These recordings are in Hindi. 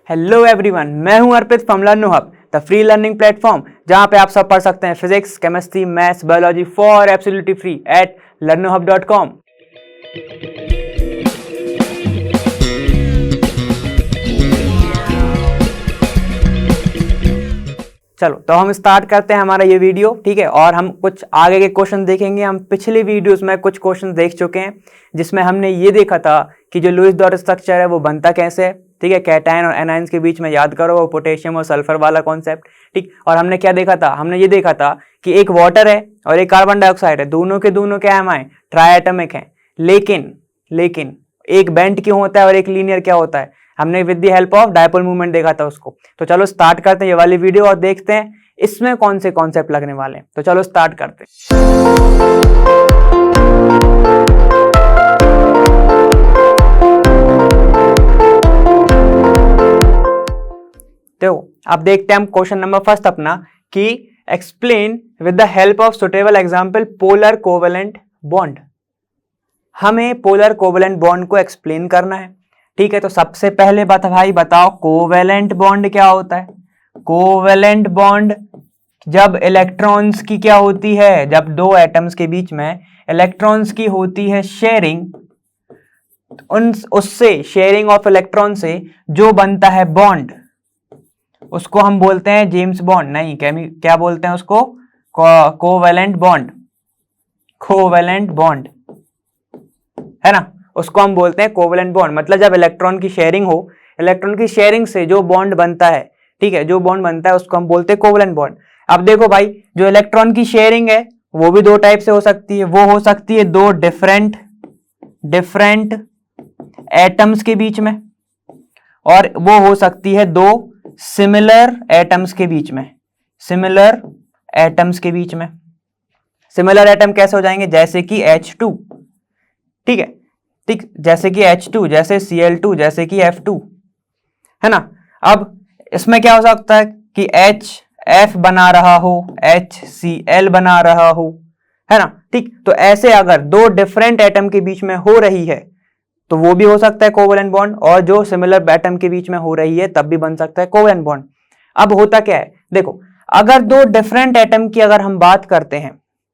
हेलो एवरीवन, मैं हूं Arpit from Learno Hub, the free learning platform जहां पे आप सब पढ़ सकते हैं physics, chemistry, maths, biology for absolutely free at learnohub.com। चलो तो हम स्टार्ट करते हैं हमारा ये वीडियो, ठीक है। और हम कुछ आगे के क्वेश्चन देखेंगे। हम पिछले वीडियोस में कुछ क्वेश्चन देख चुके हैं जिसमें हमने ये देखा था कि जो लुईस डॉट स्ट्रक्चर है वो बनता कैसे है, ठीक है। कैटायन और एनायंस के बीच में याद करो वो पोटेशियम और सल्फर वाला कॉन्सेप्ट, ठीक। और हमने क्या देखा था, हमने ये देखा था कि एक वाटर है और एक कार्बन डाइऑक्साइड है, दोनों के दोनों क्या है, ट्राई एटमिक है। लेकिन एक बेंट क्यों होता है और एक लीनियर क्या होता है, हमने with the help of dipole movement देखा था उसको। तो चलो स्टार्ट करते हैं ये वाली वीडियो और देखते हैं इसमें कौन से कॉन्सेप्ट लगने वाले हैं। तो चलो स्टार्ट करते हैं। देखो अब देखते हैं हम क्वेश्चन नंबर फर्स्ट अपना कि explain with the help of suitable example polar covalent bond. हमें पोलर कोवेलेंट बॉन्ड को एक्सप्लेन करना है, ठीक है। तो सबसे पहले भाई बताओ कोवेलेंट बॉन्ड क्या होता है। कोवेलेंट बॉन्ड जब इलेक्ट्रॉन्स की क्या होती है, जब दो एटम्स के बीच में इलेक्ट्रॉन्स की होती है शेयरिंग, उससे शेयरिंग ऑफ इलेक्ट्रॉन से जो बनता है बॉन्ड उसको हम बोलते हैं जेम्स बॉन्ड, नहीं क्या बोलते हैं उसको, कोवेलेंट बॉन्ड। कोवेलेंट बॉन्ड है ना, उसको हम बोलते हैं कोवेलेंट बॉन्ड। मतलब जब इलेक्ट्रॉन की शेयरिंग हो, इलेक्ट्रॉन की शेयरिंग से जो बॉन्ड बनता है, ठीक है, जो बॉन्ड बनता है उसको हम बोलते हैं कोवेलेंट बॉन्ड। अब देखो भाई, जो इलेक्ट्रॉन की शेयरिंग है वो भी दो टाइप से हो सकती है। वो हो सकती है दो डिफरेंट एटम्स के बीच में, और वो हो सकती है दो सिमिलर एटम्स के बीच में। सिमिलर एटम्स के बीच में, सिमिलर एटम कैसे हो जाएंगे, जैसे कि H2, ठीक है, ठीक, जैसे कि H2, जैसे Cl2, जैसे कि F2, है ना। अब इसमें क्या हो सकता है कि HF बना रहा हो, HCl बना रहा हो, है ना, ठीक। तो ऐसे अगर दो डिफरेंट एटम के बीच में हो रही है तो वो भी हो सकता है कोवेलेंट बॉन्ड, और जो सिमिलर एटम के बीच में हो रही है तब भी बन सकता है कोवेलेंट बॉन्ड। अब होता क्या है, देखो अगर दो डिफरेंट एटम की अगर हम बात करते हैं,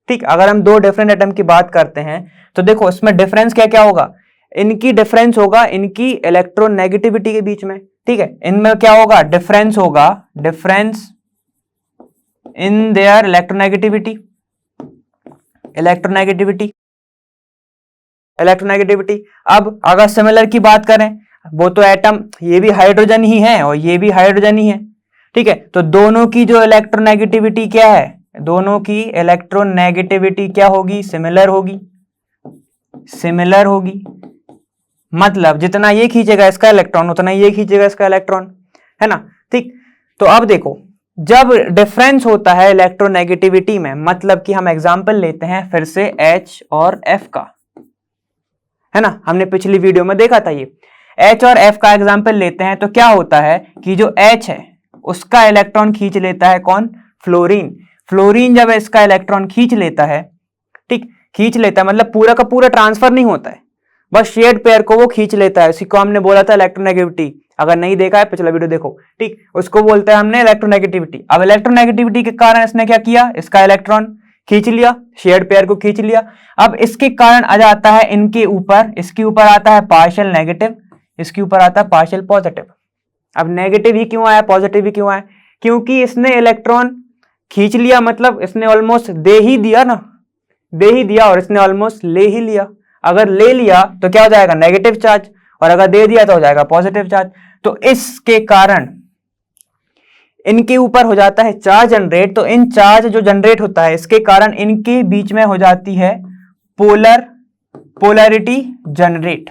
ठीक, अगर हम दो डिफरेंट एटम की बात करते हैं तो देखो इसमें डिफरेंस क्या क्या होगा, इनकी डिफरेंस होगा इनकी इलेक्ट्रोनेगेटिविटी के बीच में, ठीक है। इनमें क्या होगा, डिफरेंस होगा, difference in their electronegativity, electronegativity. अब अगर सिमिलर की बात करें, वो तो एटम ये भी हाइड्रोजन ही है और ये भी हाइड्रोजन ही है, ठीक है। तो दोनों की जो इलेक्ट्रोनेगेटिविटी क्या है, दोनों की इलेक्ट्रोनेगेटिविटी क्या होगी, सिमिलर होगी, सिमिलर होगी। मतलब जितना ये खींचेगा इसका इलेक्ट्रॉन उतना ये खींचेगा इसका इलेक्ट्रॉन, है ना, ठीक। तो अब देखो जब डिफरेंस होता है इलेक्ट्रोनेगेटिविटी में, मतलब कि हम एग्जांपल लेते हैं फिर से H और F का, है ना, हमने पिछली वीडियो में देखा था ये। H और F का एग्जांपल लेते हैं तो क्या होता है कि जो H है उसका इलेक्ट्रॉन खींच लेता है कौन, फ्लोरीन। फ्लोरीन जब इसका इलेक्ट्रॉन खींच लेता है, ठीक, खींच लेता है मतलब पूरा का पूरा ट्रांसफर नहीं होता है, बस शेयर्ड पेयर को वो खींच लेता है। इसी को हमने बोला था इलेक्ट्रोनेगेटिविटी, अगर नहीं देखा है पिछला वीडियो देखो, ठीक, उसको बोलते हैं हमने इलेक्ट्रोनेगेटिविटी। अब इलेक्ट्रोनेगेटिविटी के कारण इसने क्या किया, इसका इलेक्ट्रॉन खींच लिया, शेयर्ड पेयर को खींच लिया। अब इसके कारण आ जाता है इनके ऊपर, इसके ऊपर आता है पार्शियल नेगेटिव, इसके ऊपर आता है पार्शियल पॉजिटिव। अब नेगेटिव ही क्यों आया, पॉजिटिव ही क्यों आया, क्योंकि इसने इलेक्ट्रॉन खींच लिया, मतलब इसने ऑलमोस्ट दे ही दिया ना, दे ही दिया, और इसने ऑलमोस्ट ले ही लिया। अगर ले लिया तो क्या हो जाएगा, नेगेटिव चार्ज, और अगर दे दिया तो हो जाएगा पॉजिटिव चार्ज। तो इसके कारण इनके ऊपर हो जाता है चार्ज जनरेट। तो इन चार्ज जो जनरेट होता है इसके कारण इनके बीच में हो जाती है पोलैरिटी जनरेट,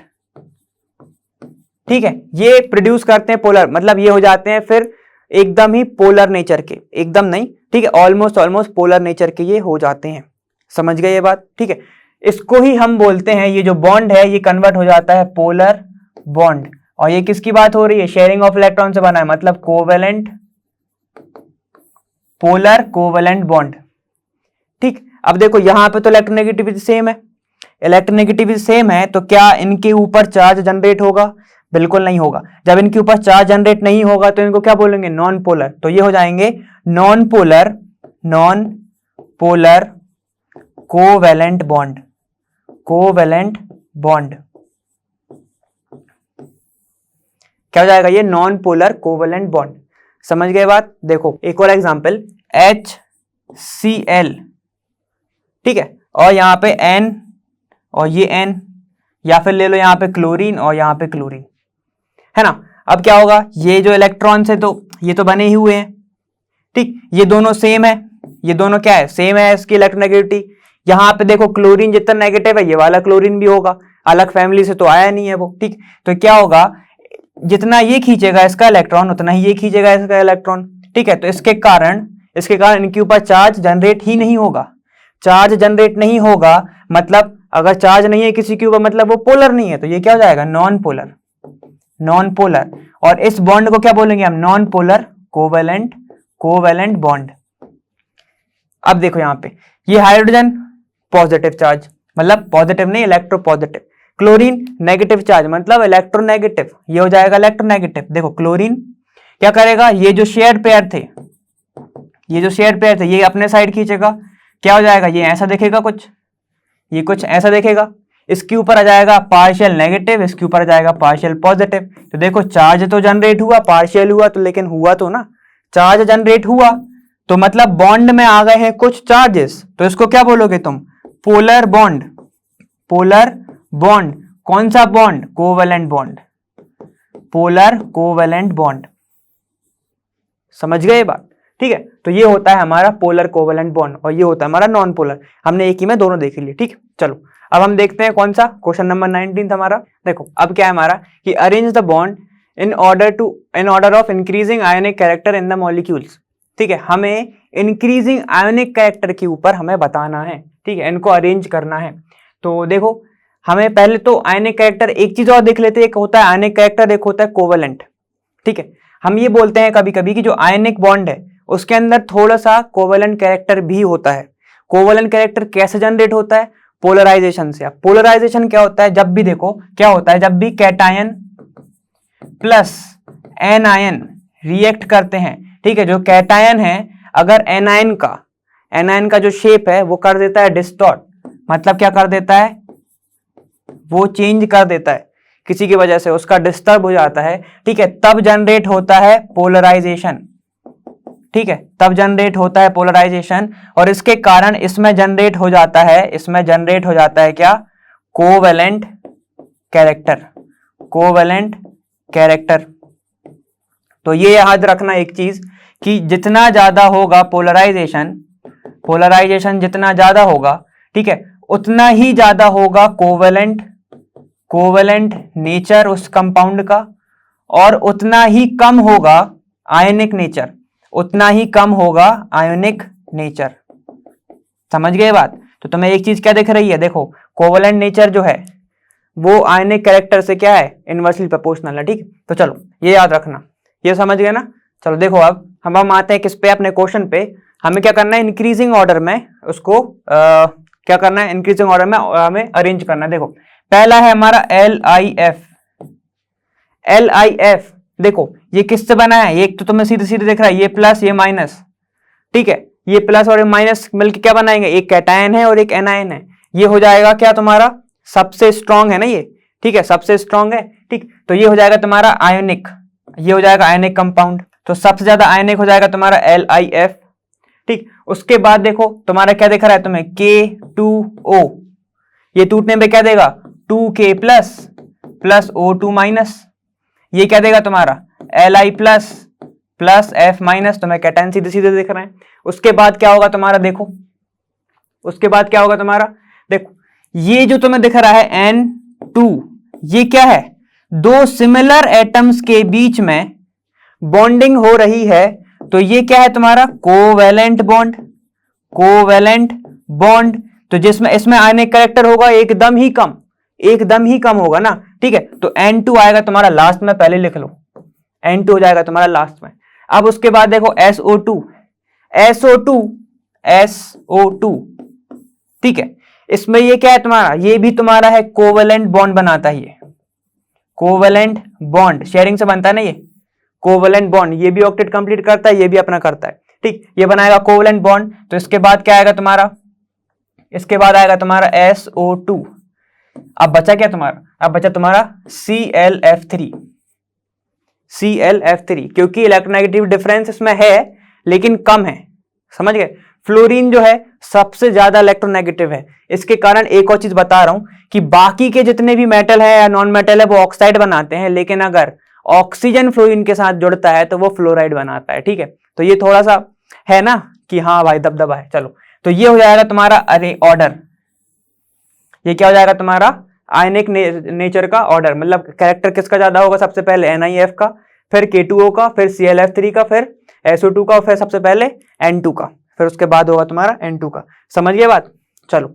ठीक है। ये प्रोड्यूस करते हैं पोलर, मतलब ये हो जाते हैं फिर एकदम ही पोलर नेचर के, एकदम नहीं, ठीक है, ऑलमोस्ट पोलर नेचर के ये हो जाते हैं। समझ गए ये बात, ठीक है। इसको ही हम बोलते हैं, ये जो बॉन्ड है ये कन्वर्ट हो जाता है पोलर बॉन्ड। और ये किसकी बात हो रही है, शेयरिंग ऑफ इलेक्ट्रॉन से बना है, मतलब कोवेलेंट, पोलर कोवेलेंट बॉन्ड, ठीक। अब देखो यहां पे तो इलेक्ट्रोनेगेटिविटी सेम है, इलेक्ट्रोनेगेटिविटी सेम है, तो क्या इनके ऊपर चार्ज जनरेट होगा, बिल्कुल नहीं होगा। जब इनके ऊपर चार्ज जनरेट नहीं होगा तो इनको क्या बोलेंगे, नॉन पोलर। तो ये हो जाएंगे non polar covalent bond, covalent bond क्या हो जाएगा, ये नॉन पोलर कोवैलेंट बॉन्ड। समझ गए बात। देखो एक और एग्जांपल, HCl, ठीक है, और यहां पे N और ये N, या फिर ले लो यहां पे क्लोरीन और यहां पे क्लोरीन, है ना। अब क्या होगा, ये जो इलेक्ट्रॉन्स है तो ये तो बने ही हुए हैं, ठीक, ये दोनों सेम है, ये दोनों क्या है, सेम है इसकी इलेक्ट्रोनेगेटिविटी। यहां पे देखो क्लोरीन जितना नेगेटिव है ये वाला क्लोरीन भी होगा, अलग फैमिली से तो आया नहीं है वो, ठीक। तो क्या होगा, जितना ये खींचेगा इसका इलेक्ट्रॉन उतना ही ये खींचेगा इसका इलेक्ट्रॉन, ठीक है। तो इसके कारण इनके ऊपर चार्ज जनरेट ही नहीं होगा। चार्ज जनरेट नहीं होगा मतलब अगर चार्ज नहीं है किसी के ऊपर मतलब वो पोलर नहीं है, तो ये क्या हो जाएगा, नॉन पोलर, नॉन पोलर। और इस बॉन्ड को क्या बोलेंगे हम, नॉन पोलर कोवैलेंट बॉन्ड। अब देखो यहां पे ये हाइड्रोजन पॉजिटिव चार्ज, मतलब पॉजिटिव नहीं, इलेक्ट्रोपॉजिटिव। क्लोरीन नेगेटिव चार्ज मतलब इलेक्ट्रोनेगेटिव, ये हो जाएगा इलेक्ट्रोनेगेटिव। देखो क्लोरीन क्या करेगा, ये जो शेयर्ड पेयर थे, ये अपने साइड खींचेगा, क्या हो जाएगा, ये ऐसा दिखेगा कुछ, ये कुछ ऐसा दिखेगा। इसके ऊपर आ जाएगा पार्शियल नेगेटिव, इसके ऊपर आ जाएगा पार्शियल पॉजिटिव। तो देखो चार्ज तो जनरेट हुआ, पार्शियल हुआ तो, लेकिन हुआ तो ना, चार्ज जनरेट हुआ तो मतलब बॉन्ड में आ गए हैं कुछ चार्जेस, तो इसको क्या बोलोगे तुम, पोलर बॉन्ड। पोलर बॉन्ड कौन सा bond, covalent bond, polar covalent bond. समझ गए बात, ठीक है। तो ये होता है हमारा पोलर कोवैलेंट बॉन्ड और ये होता है हमारा नॉन पोलर। हमने एक ही में दोनों देख लिए, ठीक। चलो अब हम देखते हैं कौन सा, क्वेश्चन नंबर 19 हमारा। देखो अब क्या है हमारा कि arrange the bond in order of increasing ionic character in the molecules, ठीक है। हमें इंक्रीजिंग आयोनिक कैरेक्टर के ऊपर हमें बताना है, ठीक है, इनको अरेंज करना है। तो देखो हमें पहले तो आयोनिक कैरेक्टर, एक चीज और देख लेते हैं, एक होता है आयोनिक कैरेक्टर, एक होता है कोवैलेंट, ठीक है। हम ये बोलते हैं कभी कभी कि जो आयोनिक बॉन्ड है उसके अंदर थोड़ा सा कोवैलेंट कैरेक्टर भी होता है। कोवैलेंट कैरेक्टर कैसे जनरेट होता है, पोलराइजेशन से। अब पोलराइजेशन क्या होता है, जब भी देखो क्या होता है, जब भी कैटायन प्लस एनायन रिएक्ट करते हैं, ठीक है, जो कैटायन है अगर एनायन का जो शेप है वो कर देता है डिस्टॉर्ट, मतलब क्या कर देता है, वो चेंज कर देता है किसी की वजह से, उसका डिस्टर्ब हो जाता है, ठीक है, तब जनरेट होता है पोलराइजेशन, ठीक है, तब जनरेट होता है पोलराइजेशन। और इसके कारण इसमें जनरेट हो जाता है क्या, कोवैलेंट कैरेक्टर। तो ये याद रखना एक चीज कि जितना ज्यादा होगा पोलराइजेशन जितना ज्यादा होगा, ठीक है, उतना ही ज्यादा होगा कोवैलेंट नेचर उस कंपाउंड का, और उतना ही कम होगा आयनिक नेचर, समझ गए बात। तो तुम्हें एक चीज क्या दिख रही है, देखो कोवैलेंट नेचर जो है वो आयनिक कैरेक्टर से क्या है, इनवर्सली प्रोपोर्शनल है, ठीक। तो चलो ये याद रखना, ये समझ गए ना। चलो देखो अब हम आते हैं किस पे, अपने क्वेश्चन पे। हमें क्या करना है, इंक्रीजिंग ऑर्डर में उसको क्या करना है, इंक्रीजिंग ऑर्डर में हमें अरेंज करना है। देखो पहला है हमारा LIF। देखो ये किससे बना है, एक तो तुम्हें सीधे सीधे दिख रहा है, ये प्लस ये माइनस, ठीक है, ये प्लस और ये माइनस मिलकर क्या बनाएंगे, एक कैटायन है और एक एनायन है। ये हो जाएगा क्या तुम्हारा, सबसे स्ट्रॉन्ग है ना ये, ठीक है, सबसे स्ट्रॉन्ग है, ठीक। तो ये हो जाएगा तुम्हारा आयोनिक, ये हो जाएगा आयोनिक कंपाउंड। तो सबसे ज्यादा आयोनिक हो जाएगा तुम्हारा LIF, ठीक। उसके बाद देखो तुम्हारा क्या दिख रहा है तुम्हें, K2O, ये टूटने पे क्या देगा, 2K प्लस O2 माइनस, ये क्या देगा तुम्हारा Li प्लस F माइनस, तुम्हें कैटायन सीधे सीधे दिख रहे हैं। उसके बाद क्या होगा तुम्हारा, देखो देखो ये जो तुम्हें दिख रहा है N2, ये क्या है, दो सिमिलर एटम्स के बीच में बॉन्डिंग हो रही है, तो ये क्या है तुम्हारा कोवैलेंट बॉन्ड। तो जिसमें इसमें आयनिक कैरेक्टर होगा एकदम ही कम होगा ना, ठीक है। तो N2 आएगा तुम्हारा लास्ट में, पहले लिख लो, N2 हो जाएगा तुम्हारा लास्ट में। अब उसके बाद देखो SO2, ठीक है, इसमें ये क्या है तुम्हारा, ये भी तुम्हारा है कोवैलेंट बॉन्ड बनाता है, कोवेलेंट बॉन्ड, शेयरिंग से बनता है ना ये कोवेलेंट बॉन्ड, ये भी ऑक्टेट कंप्लीट करता है, ये भी अपना करता है, ठीक, ये बनाएगा कोवेलेंट बॉन्ड। तो इसके बाद क्या आएगा तुम्हारा, इसके बाद आएगा तुम्हारा SO2। अब बचा क्या तुम्हारा, अब बचा तुम्हारा ClF3, ClF3, क्योंकि इलेक्ट्रोनेगेटिव डिफरेंस इसमें है लेकिन कम है, समझ गए। फ्लोरीन जो है सबसे ज्यादा इलेक्ट्रोनेगेटिव है, इसके कारण एक और चीज बता रहा हूं कि बाकी के जितने भी मेटल है या नॉन मेटल है वो ऑक्साइड बनाते हैं, लेकिन अगर ऑक्सीजन फ्लोरीन के साथ जुड़ता है तो वो फ्लोराइड बनाता है, ठीक है। तो ये थोड़ा सा है ना कि हाँ भाई दबदबा है। चलो, तो ये हो जाएगा तुम्हारा अरे ऑर्डर, ये क्या हो जाएगा तुम्हारा आयनिक नेचर का ऑर्डर, मतलब कैरेक्टर किसका ज्यादा होगा, सबसे पहले NiF का, फिर K2O का, फिर ClF3 का, फिर SO2 का, फिर सबसे पहले N2 का, फिर उसके बाद होगा तुम्हारा N2 का। समझ गए बात, चलो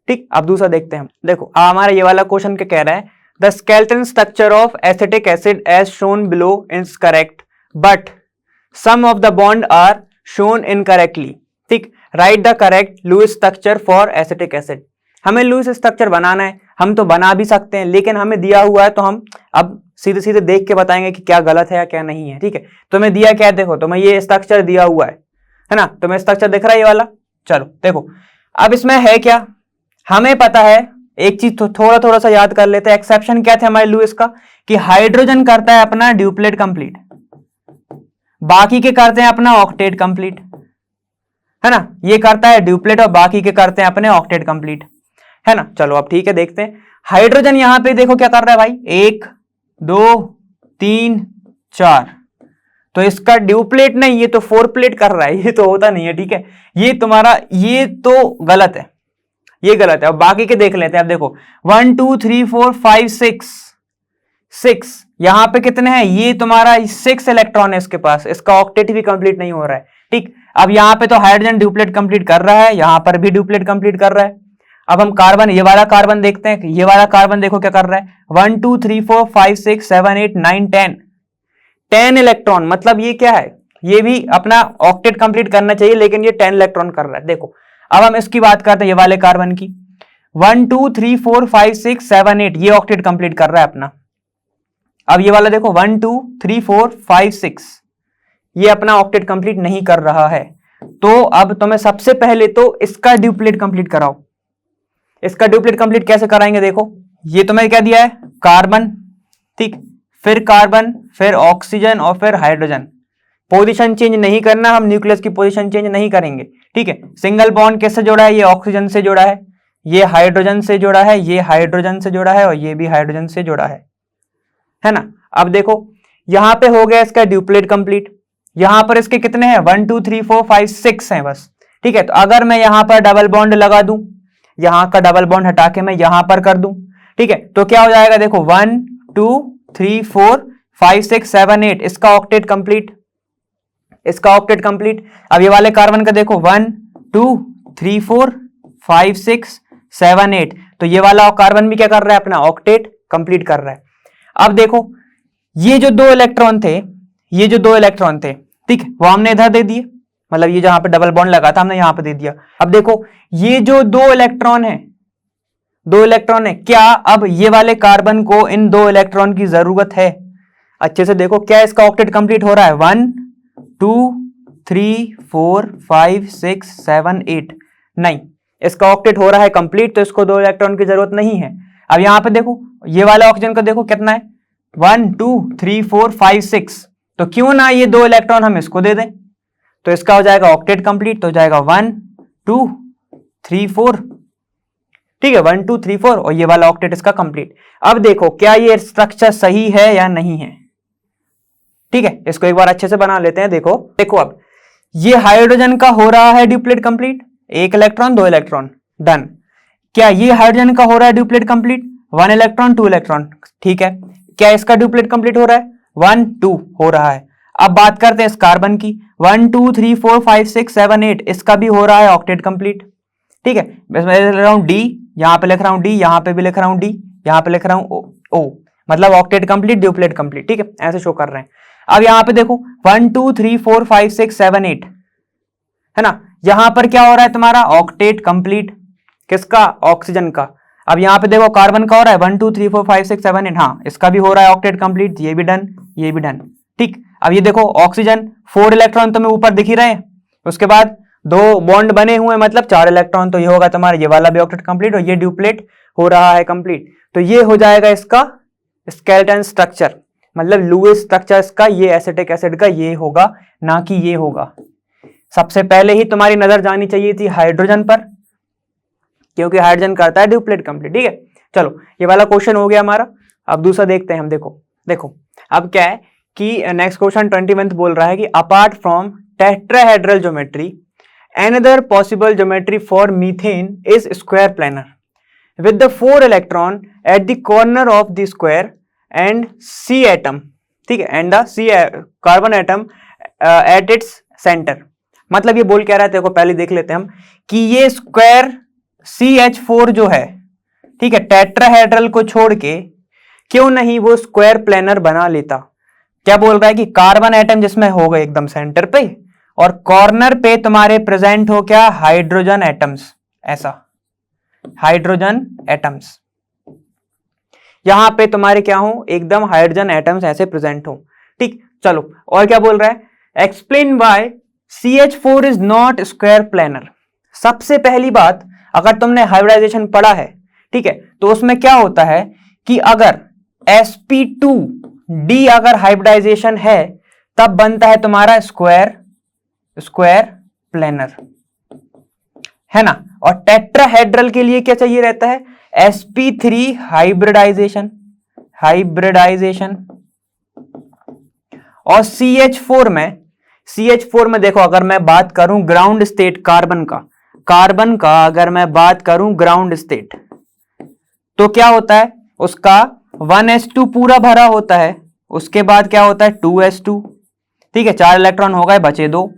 ठीक। अब दूसरा देखते हैं, देखो हमारा ये वाला क्वेश्चन क्या कह रहा है, the skeleton structure of acetic acid as shown below is correct but some of the bond are shown incorrectly, ठीक, write the correct Lewis structure for acetic acid. हमें लुईस स्ट्रक्चर बनाना है, हम तो बना भी सकते हैं, लेकिन हमें दिया हुआ है तो हम अब सीधे सीधे देख के बताएंगे कि क्या गलत है या क्या नहीं है, ठीक है। तो मैं दिया क्या है, देखो तो मैं ये स्ट्रक्चर दिया हुआ है ना, तो मैं स्ट्रक्चर दिख रहा है ये वाला। चलो देखो अब इसमें है क्या, हमें पता है एक चीज तो थोड़ा सा याद कर लेते हैं, एक्सेप्शन क्या थे हमारे लुईस का, कि हाइड्रोजन करता है अपना ड्यूप्लेट कंप्लीट, बाकी के करते हैं अपना ऑक्टेट कंप्लीट, है ना, ये करता है ड्यूप्लेट और बाकी के करते हैं अपने ऑक्टेट कंप्लीट, है ना। चलो अब ठीक है, देखते हैं हाइड्रोजन यहां पे देखो क्या कर रहा है भाई, 1 2 3 4, तो इसका ड्यूप्लेट नहीं, ये तो 4 प्लेट कर रहा है, ये तो होता नहीं है, ठीक है। ये तुम्हारा ये तो गलत है, ये गलत है। अब बाकी के देख लेते हैं, अब देखो 1 2 3 4 5 6 यहां पे कितने हैं, ये तुम्हारा 6 इलेक्ट्रॉन है इसके पास, इसका ऑक्टेट भी कंप्लीट नहीं हो रहा है, ठीक। अब यहां पे तो हाइड्रोजन ड्यूप्लेट कंप्लीट कर रहा है, यहां पर भी ड्यूप्लेट कंप्लीट कर रहा है। अब हम कार्बन, ये वाला कार्बन देखते हैं, ये वाला कार्बन देखो क्या कर रहा है, 1 2 3 4 5 6 7 8 9 10 इलेक्ट्रॉन, मतलब ये क्या है, ये भी अपना ऑक्टेट कंप्लीट करना चाहिए, लेकिन ये 10 इलेक्ट्रॉन कर रहा है। देखो अब हम इसकी बात करते हैं, ये वाले कार्बन की 1 2 3 4 5 6 7 8, ये ऑक्टेट कंप्लीट कर रहा है अपना। अब ये वाला देखो 1 2 3 4 5 6, ये अपना ऑक्टेट कंप्लीट नहीं कर रहा है। तो अब तुम्हें सबसे पहले तो इसका ड्यूप्लेट कंप्लीट कराओ। इसका ड्यूप्लेट कंप्लीट कैसे कराएंगे, देखो ये तुम्हें क्या दिया है, कार्बन, ठीक, फिर कार्बन, फिर ऑक्सीजन और फिर हाइड्रोजन। पोजीशन चेंज नहीं करना, हम न्यूक्लियस की पोजीशन चेंज नहीं करेंगे, ठीक है। सिंगल बॉन्ड किससे जोड़ा है, ये ऑक्सीजन से जोड़ा है, ये हाइड्रोजन से जोड़ा है, ये हाइड्रोजन से जोड़ा है और ये भी हाइड्रोजन से जोड़ा है ना। अब देखो यहां पे हो गया इसका ड्यूप्लेट कंप्लीट, यहां पर इसके कितने हैं 1 2 3 4 5 6 हैं बस, ठीक है। तो अगर मैं यहां पर डबल बॉन्ड लगा दूं, यहां का डबल बॉन्ड हटा के मैं यहां पर कर दूं, ठीक है, तो क्या हो जाएगा, देखो 1 2 3 4 5 6 7 8, इसका ऑक्टेट कंप्लीट, इसका ऑक्टेट कंप्लीट। अब ये वाले कार्बन का देखो 1 2 3 4 5 6 7 8, तो ये वाला कार्बन भी क्या कर रहा है, अपना ऑक्टेट कंप्लीट कर रहा है। अब देखो ये जो 2 इलेक्ट्रॉन थे, ये जो 2 इलेक्ट्रॉन थे, ठीक, वो हमने इधर दे दिए, मतलब ये जहां पे डबल बॉन्ड लगा था हमने यहां पे दे दिया। अब देखो ये जो 2 इलेक्ट्रॉन है, 2 इलेक्ट्रॉन है, क्या अब ये वाले कार्बन को इन 2 इलेक्ट्रॉन की जरूरत है? अच्छे से देखो, क्या इसका ऑक्टेट कंप्लीट हो रहा है? 1 2 3 4 5 6 7 8, नहीं, इसका ऑक्टेट हो रहा है कंप्लीट, तो इसको 2 इलेक्ट्रॉन की जरूरत नहीं है। अब यहां पे देखो ये वाला ऑक्सीजन का देखो कितना है, 1 2 3 4 5 6, तो क्यों ना ये 2 इलेक्ट्रॉन हम इसको दे दें, तो इसका हो जाएगा ऑक्टेट कंप्लीट, तो हो जाएगा 1 2 3 4, ठीक है, 1 2 3 4 और ये वाला ऑक्टेट इसका कंप्लीट। अब देखो क्या ये स्ट्रक्चर सही है या नहीं है, ठीक है, इसको एक बार अच्छे से बना लेते हैं। देखो देखो अब ये हाइड्रोजन का हो रहा है duplet complete, 1 electron 2 electron, done. क्या ये हाइड्रोजन का हो रहा है ड्यूप्लेट कंप्लीट, 1 इलेक्ट्रॉन 2 इलेक्ट्रॉन, ठीक है। क्या इसका ड्यूप्लेट कंप्लीट हो रहा है, 1 2 हो रहा है। अब बात करते हैं इस कार्बन की, 1 2 3 4 5 6 7 8, इसका भी हो रहा है ऑक्टेट कंप्लीट, ठीक है। मैं लिख रहा हूं डी, यहां पे लिख रहा हूं डी, यहां पे भी लिख रहा हूं डी, यहां पे लिख रहा हूं ओ, मतलब ऑक्टेट कंप्लीट ड्यूप्लेट कंप्लीट, ठीक है, ऐसे शो कर रहे हैं। अब यहां पे देखो 1 2 3 4 5 6 7 8, है ना, यहां पर क्या हो रहा है तुम्हारा ऑक्टेट कंप्लीट, किसका, ऑक्सीजन का। अब यहाँ पे देखो कार्बन का हो रहा है 1 2 3 4 5 6 7 8, हाँ इसका भी हो रहा है ऑक्टेट कंप्लीट, ये भी डन, ये भी डन। ठीक, अब ये देखो ऑक्सीजन 4 इलेक्ट्रॉन तुम्हें ऊपर दिख ही रहे हैं, उसके बाद 2 बॉन्ड बने हुए मतलब 4 इलेक्ट्रॉन, तो ये होगा तुम्हारा ये वाला भी ऑक्टेट कंप्लीट, और ये ड्यूप्लेट हो रहा है कंप्लीट। तो ये हो जाएगा इसका स्केलेटन स्ट्रक्चर, मतलब लुईस स्ट्रक्चर इसका, ये एसिटिक एसिड का ये होगा, ना कि ये होगा। सबसे पहले ही तुम्हारी नजर जानी चाहिए थी हाइड्रोजन पर, क्योंकि हाइड्रोजन करता है ड्यूप्लेट कंप्लीट। ठीक है, चलो ये वाला क्वेश्चन हो गया हमारा। अब दूसरा देखते हैं हम। देखो अब क्या है कि नेक्स्ट क्वेश्चन 21 बोल रहा है कि apart from tetrahedral geometry another possible geometry for methane is square planar with the 4 electron at the corner of the square and C atom, ठीक है, and the C carbon atom at its center। मतलब ये बोल क्या रहा है, देखो पहले देख लेते हैं हम कि ये स्क्वायर CH4 जो है, ठीक है, टेट्राहेड्रल को छोड़ के क्यों नहीं वो स्क्वायर प्लेनर बना लेता। क्या बोल रहा है कि कार्बन एटम जिसमें होगा एकदम सेंटर पे, और कॉर्नर पे तुम्हारे प्रेजेंट हो क्या, हाइड्रोजन एटम्स, ऐसा हाइड्रोजन एटम्स, यहां पे तुम्हारे क्या हो, एकदम हाइड्रोजन एटम्स ऐसे प्रेजेंट हो। ठीक, चलो और क्या बोल रहा है, explain why CH4 is not square planar. सबसे पहली बात, अगर तुमने हाइब्रिडाइजेशन पढ़ा है, ठीक है, तो उसमें क्या होता है कि अगर sp2d अगर हाइब्रिडाइजेशन है तब बनता है तुम्हारा स्क्वायर प्लेनर, है ना। और टेट्राहेड्रल के लिए क्या चाहिए रहता है, sp3 हाइब्रिडाइजेशन। और CH4 में देखो, अगर मैं बात करूं ग्राउंड स्टेट कार्बन का अगर मैं बात करूं ग्राउंड स्टेट, तो क्या होता है, उसका 1s2 पूरा भरा होता है, उसके बाद क्या होता है 2s2, ठीक है, 4 इलेक्ट्रॉन हो गए, बचे 2।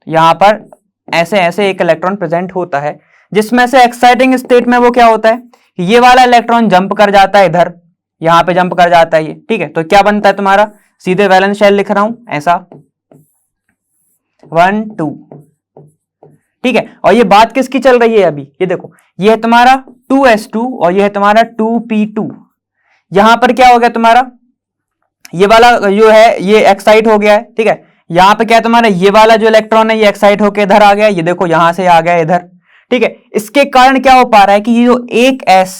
यहां पर ऐसे ऐसे एक इलेक्ट्रॉन प्रेजेंट होता है, जिसमें से एक्साइटिंग स्टेट में वो क्या होता है, ये वाला इलेक्ट्रॉन जंप कर जाता है इधर, यहां पे जंप कर जाता है ये, ठीक है, तो क्या बनता है तुम्हारा, सीधे वैलेंस शेल लिख रहा हूं ऐसा 1 2, ठीक है। और ये बात किसकी चल रही है अभी, ये देखो, ये है तुम्हारा 2s2 और ये है तुम्हारा 2p2। यहां पर क्या हो गया तुम्हारा, ये वाला जो है ये एक्साइट हो गया है, ठीक है, यहां पे क्या है तुम्हारा, ये वाला जो इलेक्ट्रॉन है ये एक्साइट होकर इधर आ गया, ये देखो यहां से आ गया इधर, ठीक है। इसके कारण क्या हो पा रहा है कि ये जो एक s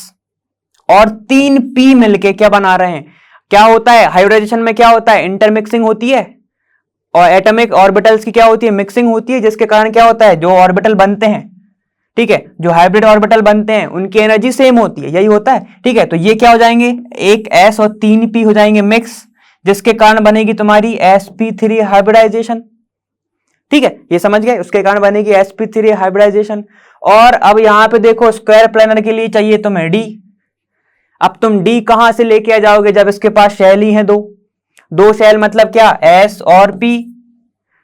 और 3 p मिलके क्या बना रहे हैं, क्या होता है हाइब्रिडाइजेशन में, क्या होता है इंटरमिक्सिंग होती है, और एटॉमिक ऑर्बिटल्स की क्या होती है, मिक्सिंग होती है, जिसके कारण क्या होता है, जो ऑर्बिटल बनते हैं, ठीक है, जो हाइब्रिड ऑर्बिटल बनते हैं उनकी एनर्जी सेम होती है, यही होता है, ठीक है। तो ये क्या हो जाएंगे, एक s और 3 p हो जाएंगे मिक्स, जिसके कारण बनेगी तुम्हारी sp3 हाइब्रिडाइजेशन, ठीक है, ये समझ गए, उसके कारण बनेगी sp3 हाइब्रिडाइजेशन। और अब यहां पे देखो स्क्वायर प्लेनर के लिए चाहिए तुम्हें d। अब तुम d कहां से लेके आ जाओगे, जब इसके पास शेल ही है दो शेल, मतलब क्या, s और p,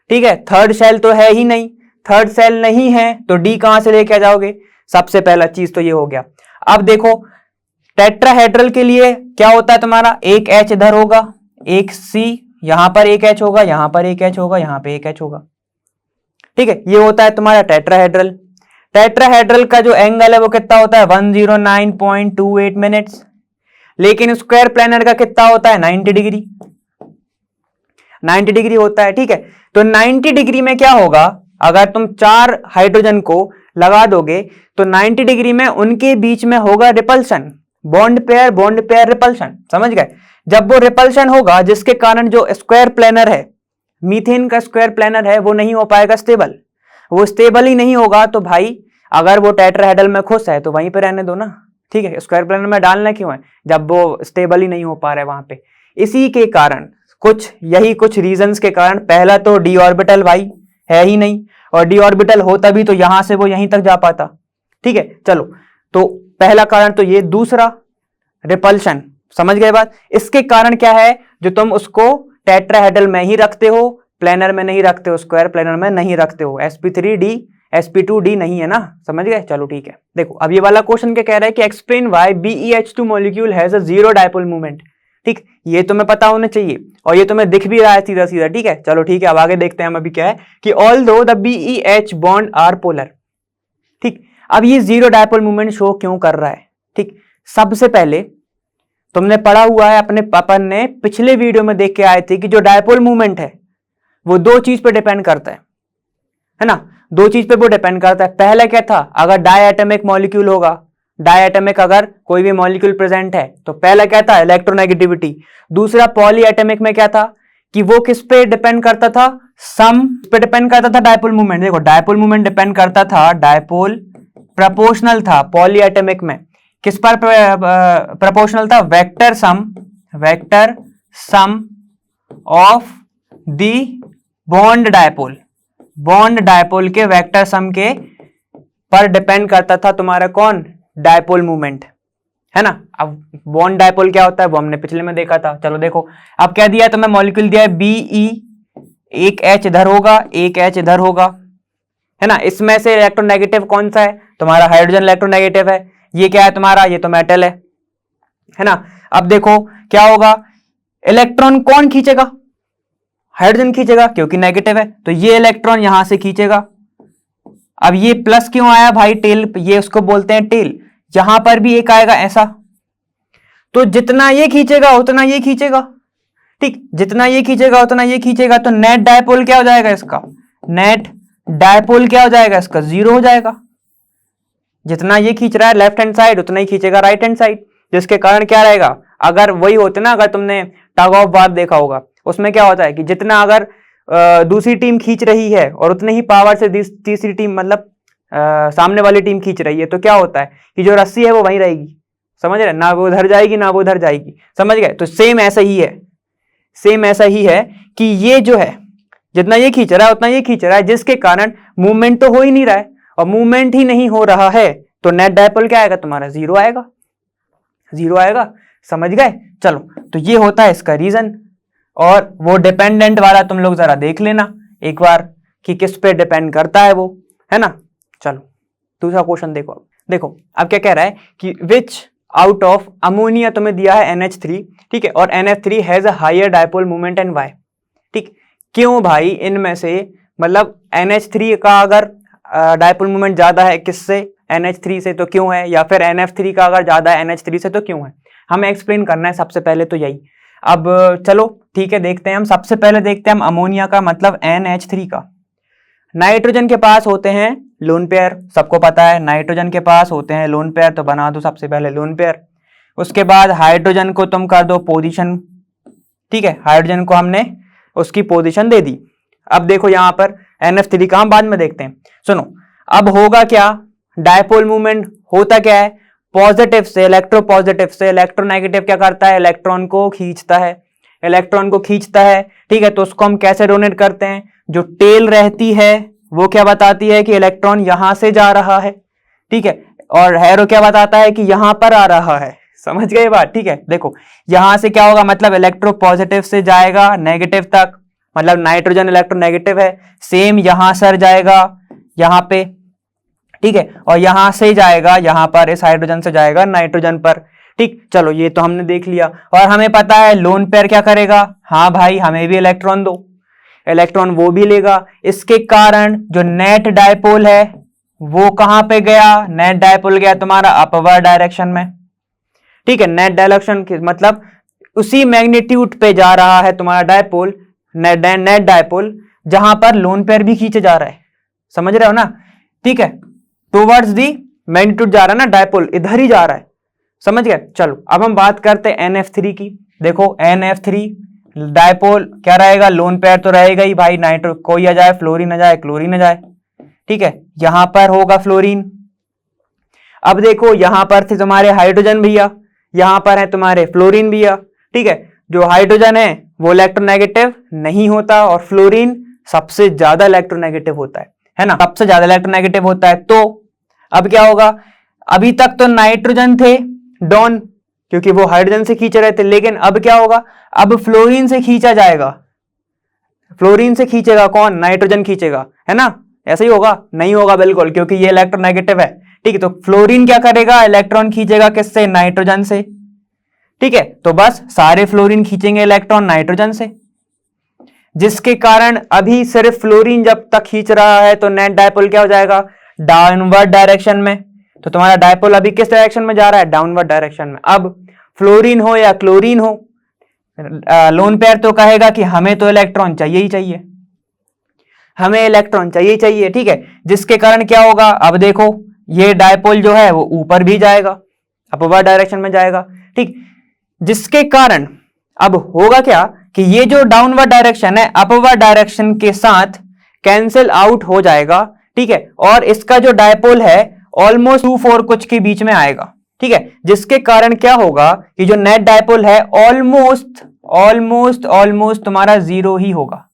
ठीक है, थर्ड शेल तो है ही नहीं, थर्ड शेल नहीं है तो d कहां से लेके आ जाओगे, सबसे पहला चीज तो ये हो गया। अब देखो टेट्राहेड्रल के लिए क्या होता है तुम्हारा, एक h इधर होगा, एक C, यहां पर एक H होगा, यहां पर एक H होगा, यहां पे एक H होगा, ठीक है, ये होता है तुम्हारा टेट्राहेड्रल। टेट्राहेड्रल का जो एंगल है वो कितना होता है, 109.28 मिनट्स, लेकिन स्क्वायर प्लेनर का कितना होता है, 90 डिग्री, 90 डिग्री होता है, ठीक है। तो 90 डिग्री में क्या होगा, अगर तुम 4 हाइड्रोजन को लगा दोगे तो 90 डिग्री में उनके बीच में होगा रिपल्शन, बॉन्ड पेयर रिपल्शन, समझ गए। जब वो रिपल्शन होगा, जिसके कारण जो स्क्वायर प्लेनर है, मीथेन का स्क्वायर प्लेनर है, वो नहीं हो पाएगा स्टेबल, वो स्टेबल ही नहीं होगा, तो भाई अगर वो टेट्राहेड्रल में खुश है तो वहीं पे रहने दो ना, ठीक है, स्क्वायर प्लेनर में डालना क्यों है जब वो स्टेबल ही नहीं हो पा रहा है वहां पे। इसी के कारण कुछ रीजंस के कारण, पहला तो डी ऑर्बिटल भाई है ही नहीं, और डी ऑर्बिटल होता भी तो यहां से वो यहीं तक जा पाता, ठीक है। चलो, तो पहला कारण तो ये, दूसरा रिपल्शन, समझ गए बात। इसके कारण क्या है, जो तुम उसको टेट्राहेड्रल में ही रखते हो, प्लेनर में नहीं रखते हो, स्क्वायर प्लेनर में नहीं रखते हो, sp3d sp2d नहीं है ना, समझ गए। चलो ठीक है, देखो अब ये वाला क्वेश्चन क्या कह रहा है कि explain why BeH2 molecule has a zero dipole movement, ठीक, ये तुम्हें पता होना चाहिए और ये तुम्हें दिख भी रहा है सीधा सीधा, ठीक है। चलो ठीक है, अब आगे देखते हैं हम अभी क्या है कि although the BeH bond are polar, ठीक, अब ये जीरो डायपोल मूवमेंट शो क्यों कर रहा है, ठीक, सबसे पहले तुमने पढ़ा हुआ है, अपने अपन ने पिछले वीडियो में देख के आए थे कि जो डायपोल मूवमेंट है वो दो चीज पे डिपेंड करता है ना, दो चीज पे वो डिपेंड करता है। पहला क्या था, अगर डायएटॉमिक मॉलिक्यूल होगा, डायएटॉमिक अगर कोई भी मॉलिक्यूल प्रेजेंट है तो पहला क्या था, इलेक्ट्रोनेगेटिविटी। दूसरा पॉलीएटॉमिक में क्या था कि वो किस पे डिपेंड करता था, सम पे डिपेंड करता था डायपोल मूवमेंट। देखो डायपोल मूवमेंट डिपेंड करता था, डायपोल प्रोपोर्शनल था पॉलीएटॉमिक में, किस पर प्रोपोर्शनल था, vector sum of the bond dipole, bond dipole के वेक्टर सम के पर डिपेंड करता था तुम्हारा कौन, डायपोल मूवमेंट, है ना। अब बॉन्ड डायपोल क्या होता है वो हमने पिछले में देखा था। चलो देखो, अब क्या दिया है तुम्हें, मॉलिक्यूल दिया है Be, एक H इधर होगा, एक H इधर होगा, है ना। इसमें से इलेक्ट्रोनेगेटिव कौन सा है, तुम्हारा हाइड्रोजन इलेक्ट्रोनेगेटिव है। ये क्या है तुम्हारा, ये तो मेटल है ना। अब देखो क्या होगा, इलेक्ट्रॉन कौन खींचेगा, हाइड्रोजन खींचेगा क्योंकि नेगेटिव है, तो ये इलेक्ट्रॉन यहां से खींचेगा। अब ये प्लस क्यों आया भाई, टेल, ये उसको बोलते हैं टेल, यहां पर भी एक आएगा ऐसा, तो जितना ये खींचेगा उतना ये खींचेगा, ठीक, जितना ये खींचेगा उतना ये खींचेगा, तो नेट डायपोल क्या हो जाएगा इसका, नेट डायपोल क्या हो जाएगा इसका, 0 हो जाएगा। जितना ये खींच रहा है लेफ्ट हैंड साइड उतना ही खींचेगा राइट हैंड साइड, जिसके कारण क्या रहेगा, अगर वही होते ना, अगर तुमने टग ऑफ वार देखा होगा, उसमें क्या होता है कि जितना अगर दूसरी टीम खींच रही है और उतने ही पावर से तीसरी टीम मतलब सामने वाली टीम खींच रही है, तो क्या होता है कि जो रस्सी है वो वहीं रहेगी, समझ रहे, ना वो उधर जाएगी ना वो उधर जाएगी, समझ गए। तो सेम ऐसा ही है, सेम ऐसा ही है कि ये जो है जितना ये खींच रहा है उतना ये खींच रहा है, जिसके कारण मूवमेंट तो हो ही नहीं रहा है, और मूवमेंट ही नहीं हो रहा है तो नेट डायपोल क्या आएगा तुम्हारा, 0 आएगा, 0 आएगा, समझ गए। चलो, तो ये होता है इसका रीजन, और वो डिपेंडेंट वाला तुम लोग जरा देख लेना एक बार कि किस पे डिपेंड करता है वो, है ना। चलो दूसरा क्वेश्चन देखो, देखो अब क्या कह रहा है कि विच आउट ऑफ अमोनिया तुम्हें दिया है NH3, ठीक है, और NH3 has a higher dipole movement and why, ठीक, क्यों भाई इनमें से, मतलब NH3 का अगर डायपोल मूवमेंट ज्यादा है किससे, NH3 से, तो क्यों है, या फिर NF3 का अगर ज्यादा है NH3 से तो क्यों है, हमें एक्सप्लेन करना है सबसे पहले तो यही। अब चलो ठीक है, देखते हैं हम, सबसे पहले देखते हैं हम अमोनिया का, मतलब NH3 का। नाइट्रोजन के पास होते हैं लोन पेयर, सबको पता है नाइट्रोजन के पास होते हैं लोन पेयर, तो बना दो सबसे पहले लोन पेयर। उसके बाद हाइड्रोजन को तुम कर दो पोजीशन, ठीक है, हाइड्रोजन को हमने उसकी पोजीशन दे दी। अब देखो यहां पर NF3 का हम बाद में देखते हैं। सुनो, अब होगा क्या, डायपोल मूवमेंट होता क्या है, पॉजिटिव से इलेक्ट्रोपॉजिटिव से इलेक्ट्रोनेगेटिव क्या करता है, इलेक्ट्रॉन को खींचता है, इलेक्ट्रॉन को खींचता है, ठीक है। तो उसको हम कैसे डोनेट करते हैं, जो टेल रहती है वो क्या बताती है कि इलेक्ट्रॉन यहां से जा रहा है, ठीक है, और हैरो क्या बताता है कि यहां पर आ रहा है, समझ गए बात, ठीक है। देखो यहां से क्या होगा, मतलब इलेक्ट्रोपॉजिटिव से जाएगा नेगेटिव तक, मतलब नाइट्रोजन इलेक्ट्रोनेगेटिव है, सेम यहां सर जाएगा यहां पे, ठीक है, और यहां से जाएगा यहां पर, इस हाइड्रोजन से जाएगा नाइट्रोजन पर, ठीक। चलो ये तो हमने देख लिया, और हमें पता है लोन पेयर क्या करेगा, हाँ भाई हमें भी इलेक्ट्रॉन दो, इलेक्ट्रॉन वो भी लेगा, इसके कारण जो नेट डायपोल है वो कहां पे गया, नेट डायपोल गया तुम्हारा अपवर्ड डायरेक्शन में, ठीक है। नेट डायरेक्शन मतलब उसी मैग्नीट्यूड पे जा रहा है तुम्हारा डायपोल, नेट डायपोल, जहां पर लोन पेयर भी खींचे जा रहा है, समझ रहे हो ना, ठीक है, टुवर्ड्स दी मैग्नीट्यूड जा रहा है ना, डायपोल इधर ही जा रहा है, समझ गए। चलो अब हम बात करते हैं NF3 की। देखो NF3 डायपोल क्या रहेगा, लोन पेयर तो रहेगा ही भाई, नाइट्रो कोई आ जाए, फ्लोरीन आ जाए, क्लोरीन आ जाए, ठीक है, यहां पर होगा फ्लोरीन। अब देखो यहां पर थे तुम्हारे हाइड्रोजन भैया, यहां पर है तुम्हारे फ्लोरीन भैया, ठीक है। जो हाइड्रोजन है वो इलेक्ट्रोनेगेटिव नहीं होता, और फ्लोरीन सबसे ज्यादा इलेक्ट्रोनेगेटिव होता है ना, सबसे ज्यादा इलेक्ट्रोनेगेटिव होता है। तो अब क्या होगा, अभी तक तो नाइट्रोजन थे डॉन, क्योंकि वो हाइड्रोजन से खींच रहे थे, लेकिन अब क्या होगा, अब फ्लोरीन से खींचा जाएगा, फ्लोरीन से खींचेगा कौन, नाइट्रोजन खींचेगा, है ना, ऐसा ही होगा, नहीं होगा बिल्कुल, क्योंकि ये इलेक्ट्रोनेगेटिव है, ठीक है। तो फ्लोरीन क्या करेगा, इलेक्ट्रॉन खींचेगा किससे, नाइट्रोजन से, ठीक है। तो बस सारे फ्लोरीन खींचेंगे इलेक्ट्रॉन नाइट्रोजन से, जिसके कारण अभी सिर्फ फ्लोरीन जब तक खींच रहा है तो नेट डायपोल क्या हो जाएगा, डाउनवर्ड डायरेक्शन में, तो तुम्हारा डायपोल अभी किस डायरेक्शन में जा रहा है, डाउनवर्ड डायरेक्शन में। अब फ्लोरीन हो या क्लोरीन हो, लोन पेयर तो कहेगा कि हमें तो इलेक्ट्रॉन चाहिए ही चाहिए, हमें इलेक्ट्रॉन चाहिए चाहिए, ठीक है। जिसके कारण क्या होगा, अब देखो ये डायपोल जो है वो ऊपर भी जाएगा, अपवर्ड डायरेक्शन में जाएगा, ठीक। जिसके कारण अब होगा क्या कि ये जो डाउनवर्ड डायरेक्शन है अपवर्ड डायरेक्शन के साथ कैंसिल आउट हो जाएगा, ठीक है। और इसका जो डायपोल है ऑलमोस्ट 2-4 कुछ के बीच में आएगा, ठीक है। जिसके कारण क्या होगा कि जो नेट डायपोल है ऑलमोस्ट तुम्हारा 0 ही होगा,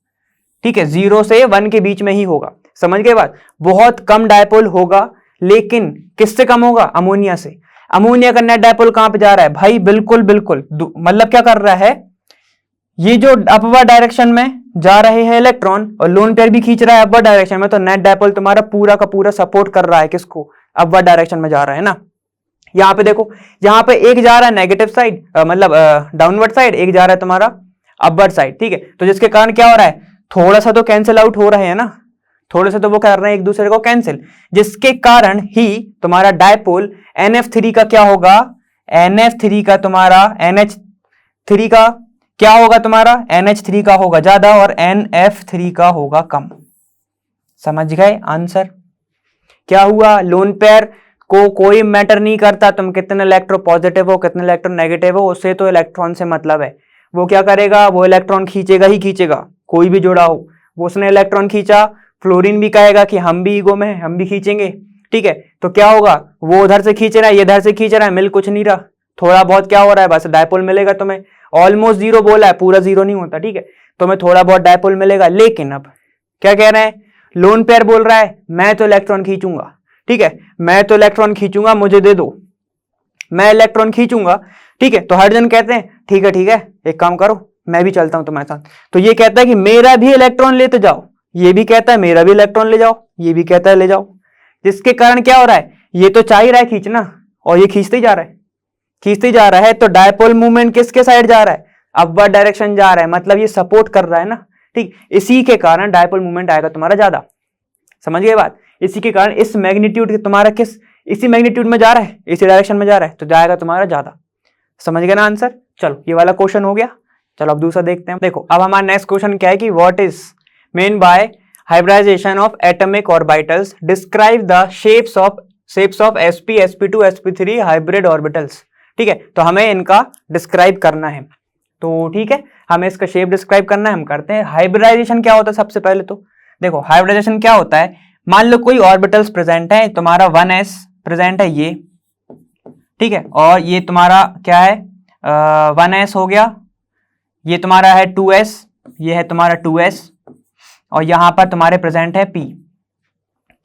ठीक है। 0 से 1 के बीच में ही होगा, समझ गए बात। बहुत कम डायपोल होगा, लेकिन किससे कम होगा, अमोनिया से। अमोनिया का नेट डायपोल कहां पे जा रहा है भाई, बिल्कुल मतलब क्या कर रहा है, ये जो अपवर्ड डायरेक्शन में जा रहे हैं इलेक्ट्रॉन और लोन पेयर भी खींच रहा है अपवर्ड डायरेक्शन में, तो नेट डायपोल तुम्हारा पूरा का पूरा सपोर्ट कर रहा है किसको, अपवर्ड डायरेक्शन में जा रहा है ना। यहां पे देखो, यहां पे एक जा रहा है नेगेटिव साइड, मतलब डाउनवर्ड साइड, एक जा रहा है तुम्हारा अपवर्ड साइड, ठीक है। तो जिसके कारण क्या हो रहा है, थोड़ा सा तो कैंसिल आउट हो रहे हैं ना, थोड़े से तो वो कर रहे हैं एक दूसरे को कैंसिल, जिसके कारण ही तुम्हारा डायपोल NF3 का क्या होगा, NF3 का तुम्हारा NH3 का क्या होगा, तुम्हारा NH3 का होगा ज्यादा और NF3 का होगा कम। समझ गए आंसर। क्या हुआ, लोन पेयर को कोई मैटर नहीं करता तुम कितने इलेक्ट्रो पॉजिटिव हो कितने इलेक्ट्रो नेगेटिव हो, उससे तो इलेक्ट्रॉन से मतलब है। वो क्या करेगा, वो इलेक्ट्रॉन खींचेगा ही खींचेगा, कोई भी जुड़ा हो। वो उसने इलेक्ट्रॉन खींचा, फ्लोरीन भी कहेगा कि हम भी ईगो में हैं, हम भी खींचेंगे, ठीक है। तो क्या होगा, वो उधर से खींच रहा है, ये इधर से खींच रहा है, मिल कुछ नहीं रहा, थोड़ा बहुत क्या हो रहा है, बस डायपोल मिलेगा तुम्हें। ऑलमोस्ट 0 बोला है, पूरा 0 नहीं होता, ठीक है। तुम्हें थोड़ा बहुत डायपोल मिलेगा, लेकिन अब क्या कह रहे हैं, लोन पेयर बोल रहा है मैं तो इलेक्ट्रॉन खींचूंगा, ठीक है, मैं तो इलेक्ट्रॉन खींचूंगा, मुझे दे दो, मैं इलेक्ट्रॉन खींचूंगा, ठीक है। तो हाइड्रोजन कहते हैं ठीक है, एक काम करो मैं भी चलता हूं तुम्हारे साथ। तो ये कहता है कि मेरा भी इलेक्ट्रॉन लेते जाओ, ये भी कहता है मेरा भी इलेक्ट्रॉन ले जाओ, ये भी कहता है ले जाओ। जिसके कारण क्या हो रहा है, ये तो चाह ही रहा है खींचना और ये खींचते ही जा रहा है, खींचते जा रहा है। तो डायपोल मूवमेंट किसके साइड जा रहा है, अपवर्ड डायरेक्शन जा रहा है, मतलब ये सपोर्ट कर रहा है ना, ठीक। इसी के कारण डायपोल मूवमेंट आएगा तुम्हारा ज्यादा, समझ गए बात। इसी के कारण इस मैग्नीट्यूड तुम्हारा किस, इसी मैग्नीट्यूड में जा रहा है, इसी डायरेक्शन में जा रहा है, तो जाएगा तुम्हारा ज्यादा। समझ गए ना आंसर। चलो ये वाला क्वेश्चन हो गया। चलो अब दूसरा देखते हैं। देखो अब हमारा नेक्स्ट क्वेश्चन क्या है कि what is mean by hybridisation of atomic orbitals, describe the shapes of sp sp2 sp3 hybrid orbitals, ठीक है। तो हमें इनका डिस्क्राइब करना है, तो ठीक है, हमें इसका शेप डिस्क्राइब करना है, हम करते हैं। हाइब्रिडाइजेशन क्या होता है, सबसे पहले तो देखो हाइब्रिडाइजेशन क्या होता है, मान लो कोई ऑर्बिटल्स प्रेजेंट है, तुम्हारा 1s प्रेजेंट है ये, ठीक है, और ये तुम्हारा क्या है 1s हो गया, ये तुम्हारा है 2s, ये है तुम्हारा 2s, और यहां पर तुम्हारे प्रेजेंट है p।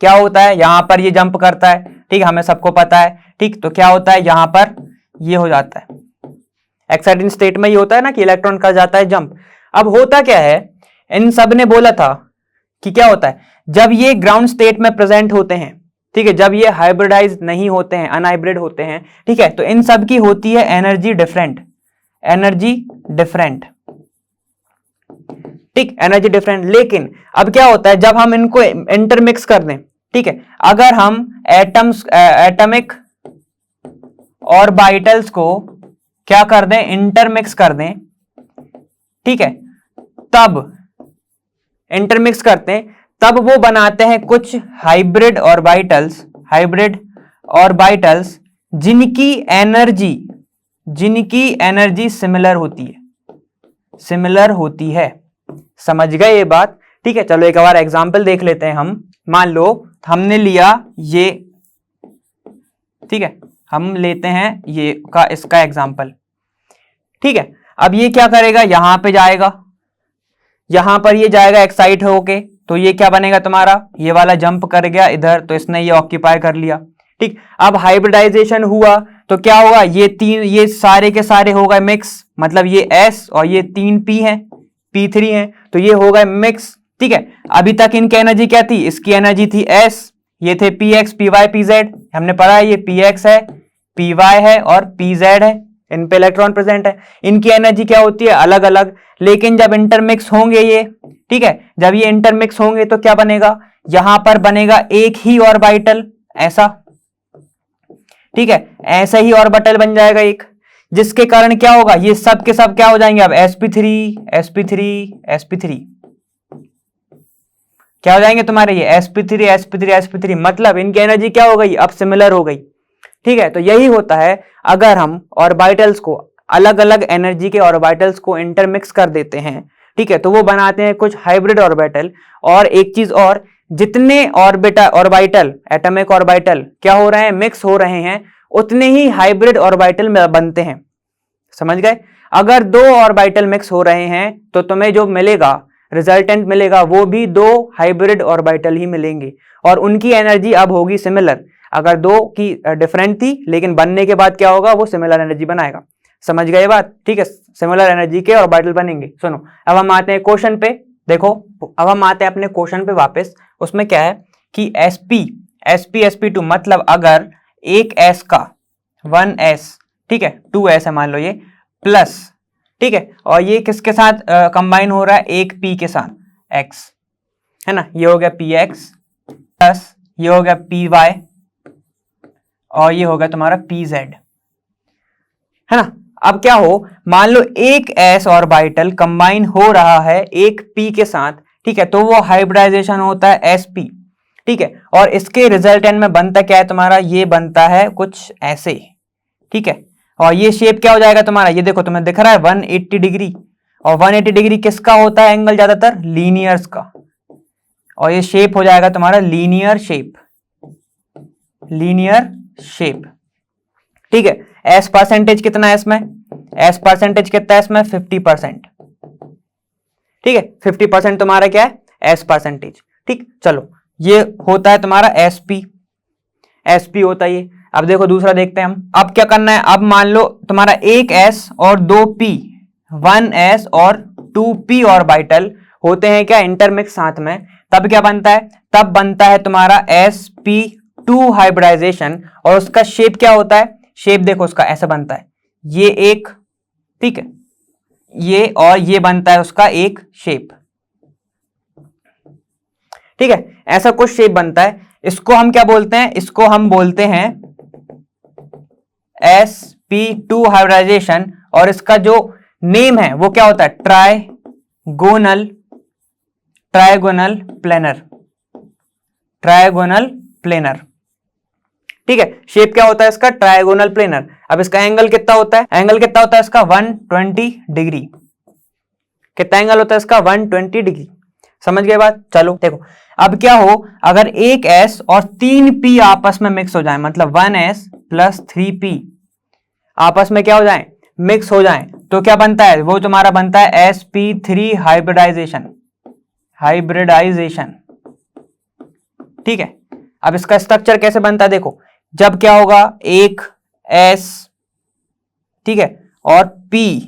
क्या होता है, यहां पर ये जंप करता है, ठीक है, हमें सबको पता है, ठीक। तो क्या होता है, यहां पर ये हो जाता है, एक्साइटिंग स्टेट में ये होता है ना कि इलेक्ट्रॉन कर जाता है जंप। अब होता क्या है, इन सब ने बोला था कि क्या होता है, जब ये ग्राउंड स्टेट में प्रेजेंट होते हैं, ठीक है, जब ये हाइब्रिडाइज नहीं होते हैं, अनहाइब्रिड होते हैं, ठीक है, तो इन सब की होती है एनर्जी डिफरेंट, ठीक, एनर्जी डिफरेंट। लेकिन अब क्या होता है, जब हम इनको इंटरमिक्स कर दें, ठीक है, अगर हम एटॉमिक ऑर्बिटल्स को क्या कर दें, इंटरमिक्स कर दें, ठीक है, तब इंटरमिक्स करते हैं, तब वो बनाते हैं कुछ हाइब्रिड ऑर्बिटल्स जिनकी एनर्जी सिमिलर होती है। समझ गए ये बात, ठीक है। चलो एक बार एग्जांपल देख लेते हैं हम। मान लो हमने लिया ये, ठीक है, हम लेते हैं ये का इसका एग्जांपल, ठीक है। अब ये क्या करेगा, यहां पे जाएगा, यहां पर ये जाएगा एक्साइट होके, तो ये क्या बनेगा तुम्हारा, ये वाला जंप कर गया इधर, तो इसने ये ऑक्यूपाई कर लिया, ठीक। अब हाइब्रिडाइजेशन हुआ तो क्या होगा, ये सारे के सारे हो गए मिक्स, मतलब ये S और ये 3p हैं, P3 हैं, तो ये हो गए मिक्स, ठीक है। अभी तक इनकी एनर्जी क्या थी, इसकी एनर्जी थी S, ये थे px py pz, हमने पढ़ा है ये px है, py है और pz है, इन पे इलेक्ट्रॉन प्रेजेंट है, इनकी एनर्जी क्या होती है, अलग अलग। लेकिन जब इंटरमिक्स होंगे ये, ठीक है, जब ये इंटरमिक्स होंगे तो क्या बनेगा, यहां पर बनेगा एक ही ऑर्बिटल, ऐसा, ठीक है, ऐसा ही ऑर्बिटल बन जाएगा एक, जिसके कारण क्या होगा, ये सब के सब क्या हो जाएंगे अब, sp3 sp3 sp3 क्या हो जाएंगे तुम्हारे, ये sp3 sp3 sp3, मतलब इनकी एनर्जी क्या हो गई, अब सिमिलर हो गई। ठीक है, तो यही होता है अगर हम ऑर्बिटल्स को, अलग अलग एनर्जी के ऑर्बिटल्स को इंटरमिक्स कर देते हैं, ठीक है, तो वो बनाते हैं कुछ हाइब्रिड ऑर्बिटल। और एक चीज और, जितने ऑर्बिटल एटॉमिक ऑर्बिटल क्या हो रहे हैं, मिक्स हो रहे हैं, उतने ही हाइब्रिड ऑर्बिटल बनते हैं। समझ गए? अगर दो ऑर्बिटल मिक्स हो रहे हैं तो तुम्हें जो मिलेगा, रिजल्टेंट मिलेगा, वो भी दो हाइब्रिड ऑर्बिटल ही मिलेंगे, और उनकी एनर्जी अब होगी सिमिलर। अगर दो की डिफरेंट थी, लेकिन बनने के बाद क्या होगा, वो सिमिलर एनर्जी बनाएगा। समझ गए बात? ठीक है, सिमिलर एनर्जी के ऑर्बिटल बनेंगे। सुनो, अब हम आते हैं क्वेश्चन पे। देखो, अब हम आते हैं अपने क्वेश्चन पे वापस। उसमें क्या है कि sp2 मतलब अगर एक s का 1s, ठीक है, 2s है मान लो ये, प्लस, ठीक है, और ये किसके साथ कंबाइन हो रहा है, एक p के साथ, x है ना, ये हो गया px प्लस ये हो गया py और ये हो गया तुम्हारा pz, है ना। अब क्या हो, मान लो एक s ऑर्बिटल कंबाइन हो रहा है एक p के साथ, ठीक है, तो वो हाइब्रिडाइजेशन होता है sp, ठीक है, और इसके रिजल्टेंट में बनता क्या है तुम्हारा, ये बनता है कुछ ऐसे, ठीक है, और ये शेप क्या हो जाएगा तुम्हारा, ये देखो तुम्हें दिख रहा है 180 डिग्री, और 180 डिग्री किसका होता है एंगल, ज्यादातर लीनियर्स का, और ये शेप हो जाएगा तुम्हारा लीनियर शेप, लीनियर शेप, ठीक है। एस परसेंटेज कितना है इसमें, एस परसेंटेज कितना है इसमें, 50%, ठीक है, 50% तुम्हारा क्या है, एस परसेंटेज, ठीक। चलो, ये होता है तुम्हारा एसपी, एसपी होता है ये। अब देखो दूसरा देखते हैं हम। अब क्या करना है, अब मान लो तुम्हारा एक एस और दो पी, 1s और 2p ऑर्बिटल होते हैं क्या, इंटरमिक्स साथ में, तब क्या बनता है, तब बनता है तुम्हारा sp2 हाइब्रिडाइजेशन, और उसका शेप क्या होता है, शेप देखो उसका ऐसा बनता है, ये एक, ठीक है, ये और ये बनता है उसका एक शेप, ठीक है, ऐसा कुछ शेप बनता है। इसको हम क्या बोलते हैं, इसको हम बोलते हैं sp2 हाइब्रिडाइजेशन, और इसका जो नेम है वो क्या होता है, ट्राइगोनल प्लेनर, ट्राइगोनल प्लेनर, ठीक है। शेप क्या होता है इसका, ट्राइगोनल प्लेनर। अब इसका एंगल कितना होता है, एंगल कितना होता है इसका, 120 डिग्री, कितना एंगल होता है इसका, 120 डिग्री। समझ गए बात? चलो देखो, अब क्या हो, अगर एक s और 3p आपस में मिक्स हो जाए, मतलब 1s प्लस 3p आपस में क्या हो जाए, मिक्स हो जाए, तो क्या बनता है, वो तुम्हारा बनता है sp3 हाइब्रिडाइजेशन, ठीक है। अब इसका स्ट्रक्चर कैसे बनता है, देखो, जब क्या होगा, एक s, ठीक है, और p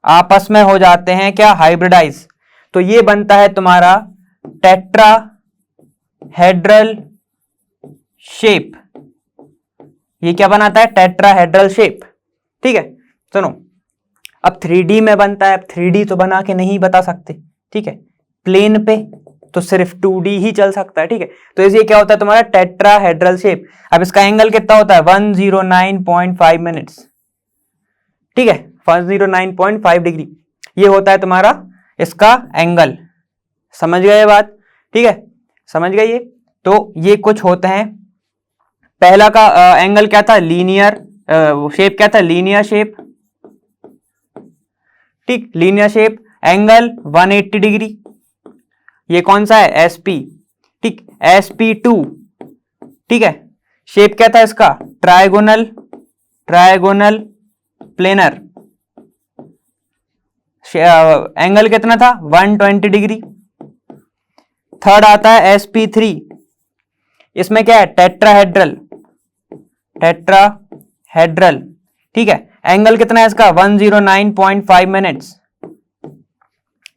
आपस में हो जाते हैं क्या, हाइब्रिडाइज, तो ये बनता है तुम्हारा टेट्राहेड्रल शेप। ये क्या बनाता है, टेट्राहेड्रल शेप, ठीक है। सुनो, अब 3D में बनता है, अब 3D तो बना के नहीं बता सकते, ठीक है, प्लेन पे तो सिर्फ 2D ही चल सकता है, ठीक है। तो ये क्या होता है तुम्हारा टेट्राहेड्रल शेप। अब इसका एंगल कितना होता है, 109.5 मिनट्स, ठीक है, 109.5 डिग्री, ये होता है तुम्हारा इसका एंगल। समझ गए बात? ठीक है, समझ गए ये। तो ये कुछ होते हैं, पहला का एंगल क्या था, लीनियर, शेप क्या था, लीनियर शेप, ठीक, लीनियर शेप, एंगल 180 डिग्री, ये कौन सा है, sp, ठीक, sp2, ठीक है। शेप क्या था इसका, ट्राइगोनल प्लेनर, एंगल कितना था, 120 डिग्री। थर्ड आता है sp3, इसमें क्या है, टेट्राहेड्रल, ठीक है, एंगल कितना है इसका, 109.5 मिनट्स,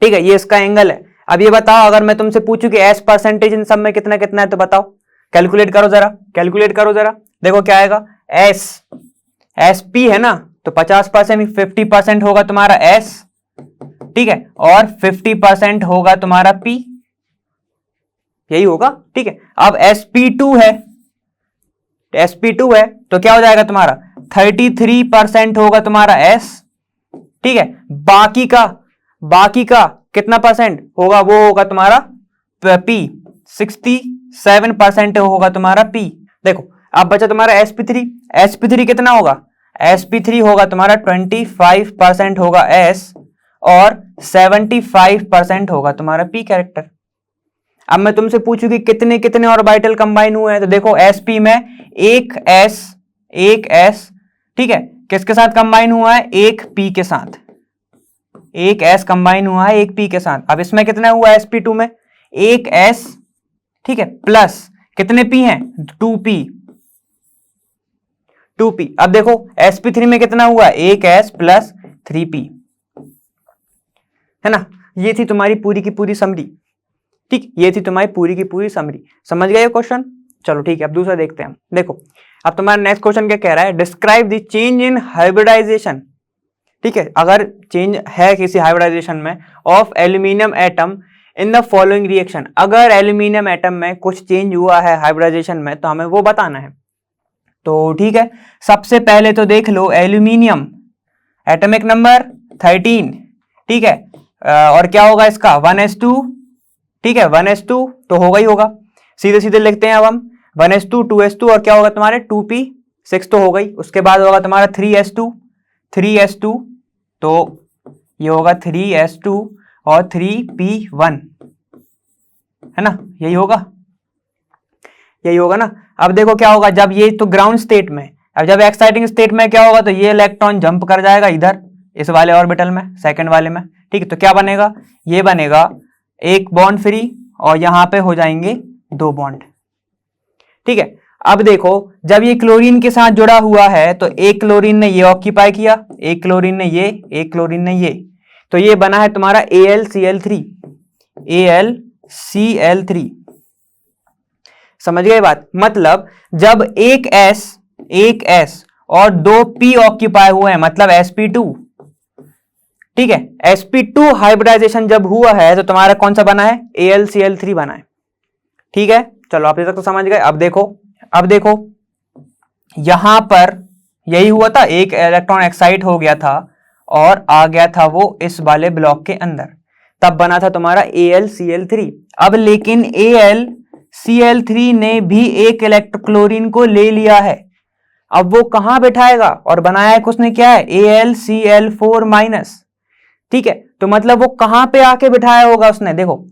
ठीक है, ये इसका एंगल है। अब ये बताओ, अगर मैं तुमसे पूछूं कि s परसेंटेज इन सब में कितना कितना है, तो बताओ, कैलकुलेट करो जरा, देखो क्या आएगा, sp है ना, तो 50%, 50% होगा तुम्हारा s, ठीक है, और 50% होगा तुम्हारा p, यही होगा, ठीक है। अब sp2 है, sp2 है तो क्या हो जाएगा तुम्हारा 33% होगा तुम्हारा s, ठीक है। बाकी का कितना परसेंट होगा, वो होगा तुम्हारा p, 67% होगा तुम्हारा p। देखो अब बचा तुम्हारा sp3 कितना होगा, sp3 होगा तुम्हारा 25% होगा s और 75% होगा तुम्हारा p कैरेक्टर। अब मैं तुमसे पूछूं कि कितने कितने ऑर्बिटल कंबाइन हुए हैं, तो देखो sp में एक s, ठीक है, किसके साथ कंबाइन हुआ है, एक p के साथ, एक s कंबाइन हुआ है एक p के साथ। अब इसमें कितना हुआ है sp2 में, एक s, ठीक है, प्लस कितने p हैं, 2p। अब देखो sp3 में कितना हुआ, एक s प्लस 3p, है ना। ये थी तुम्हारी पूरी की पूरी समरी, ठीक, ये थी तुम्हारी पूरी की पूरी समरी। समझ गए क्वेश्चन? चलो ठीक है, अब दूसरा देखते हैं हम। देखो अब तुम्हारा नेक्स्ट क्वेश्चन क्या कह रहा है, describe the change in hybridisation, ठीक है, अगर चेंज है किसी हाइब्रिडाइजेशन में of aluminium atom in the following reaction, अगर एल्यूमिनियम एटम में कुछ चेंज हुआ है हाइब्रिडाइजेशन में तो हमें वो बताना है। तो ठीक है, सबसे पहले तो देख लो एल्यूमिनियम एटॉमिक नंबर 13, ठीक है, और क्या होगा इसका 1s2, ठीक है, 1s2 तो होगा ही होगा, सीधे सीधे लिखते हैं अब हम 1s2 2s2 और क्या होगा तुम्हारे 2p6 तो हो गई। उसके बाद होगा तुम्हारा 3s2 तो ये होगा 3s2 और 3p1, है ना, यही होगा ना। अब देखो क्या होगा, जब ये तो ग्राउंड स्टेट में, अब जब एक्साइटिंग स्टेट में क्या होगा, तो ये इलेक्ट्रॉन जंप कर जाएगा इधर इस वाले ऑर्बिटल में, सेकंड वाले में, ठीक है। तो क्या बनेगा, ये बनेगा एक बॉन्ड फ्री और यहां पे हो जाएंगे 2 बॉन्ड, ठीक है। अब देखो जब ये क्लोरीन के साथ जुड़ा हुआ है तो एक क्लोरीन ने ये ऑक्यूपाई किया, एक क्लोरीन ने ये, एक क्लोरीन ने ये, तो ये बना है तुम्हारा AlCl3। समझ गए बात, मतलब जब एक S और 2 P ऑक्यूपाई हुए हैं मतलब sp2, ठीक है, sp2 हाइब्रिडाइजेशन जब हुआ है तो तुम्हारा कौन सा बना है, AlCl3 बना है, ठीक है। चलो आप तक तो समझ गए। अब देखो यहां पर यही हुआ था, एक इलेक्ट्रॉन एक्साइट हो गया था और आ गया था वो इस वाले ब्लॉक के अंदर, तब बना था तुम्हारा AlCl3। अब लेकिन AlCl3 ने भी एक इलेक्ट्रोक्लोरीन को ले लिया है, अब वो कहां बैठाएगा, और बनाया है किसने, क्या है, AlCl4-, ठीक है। तो मतलब वो कहां पे आके बिठाया होगा उसने, देखो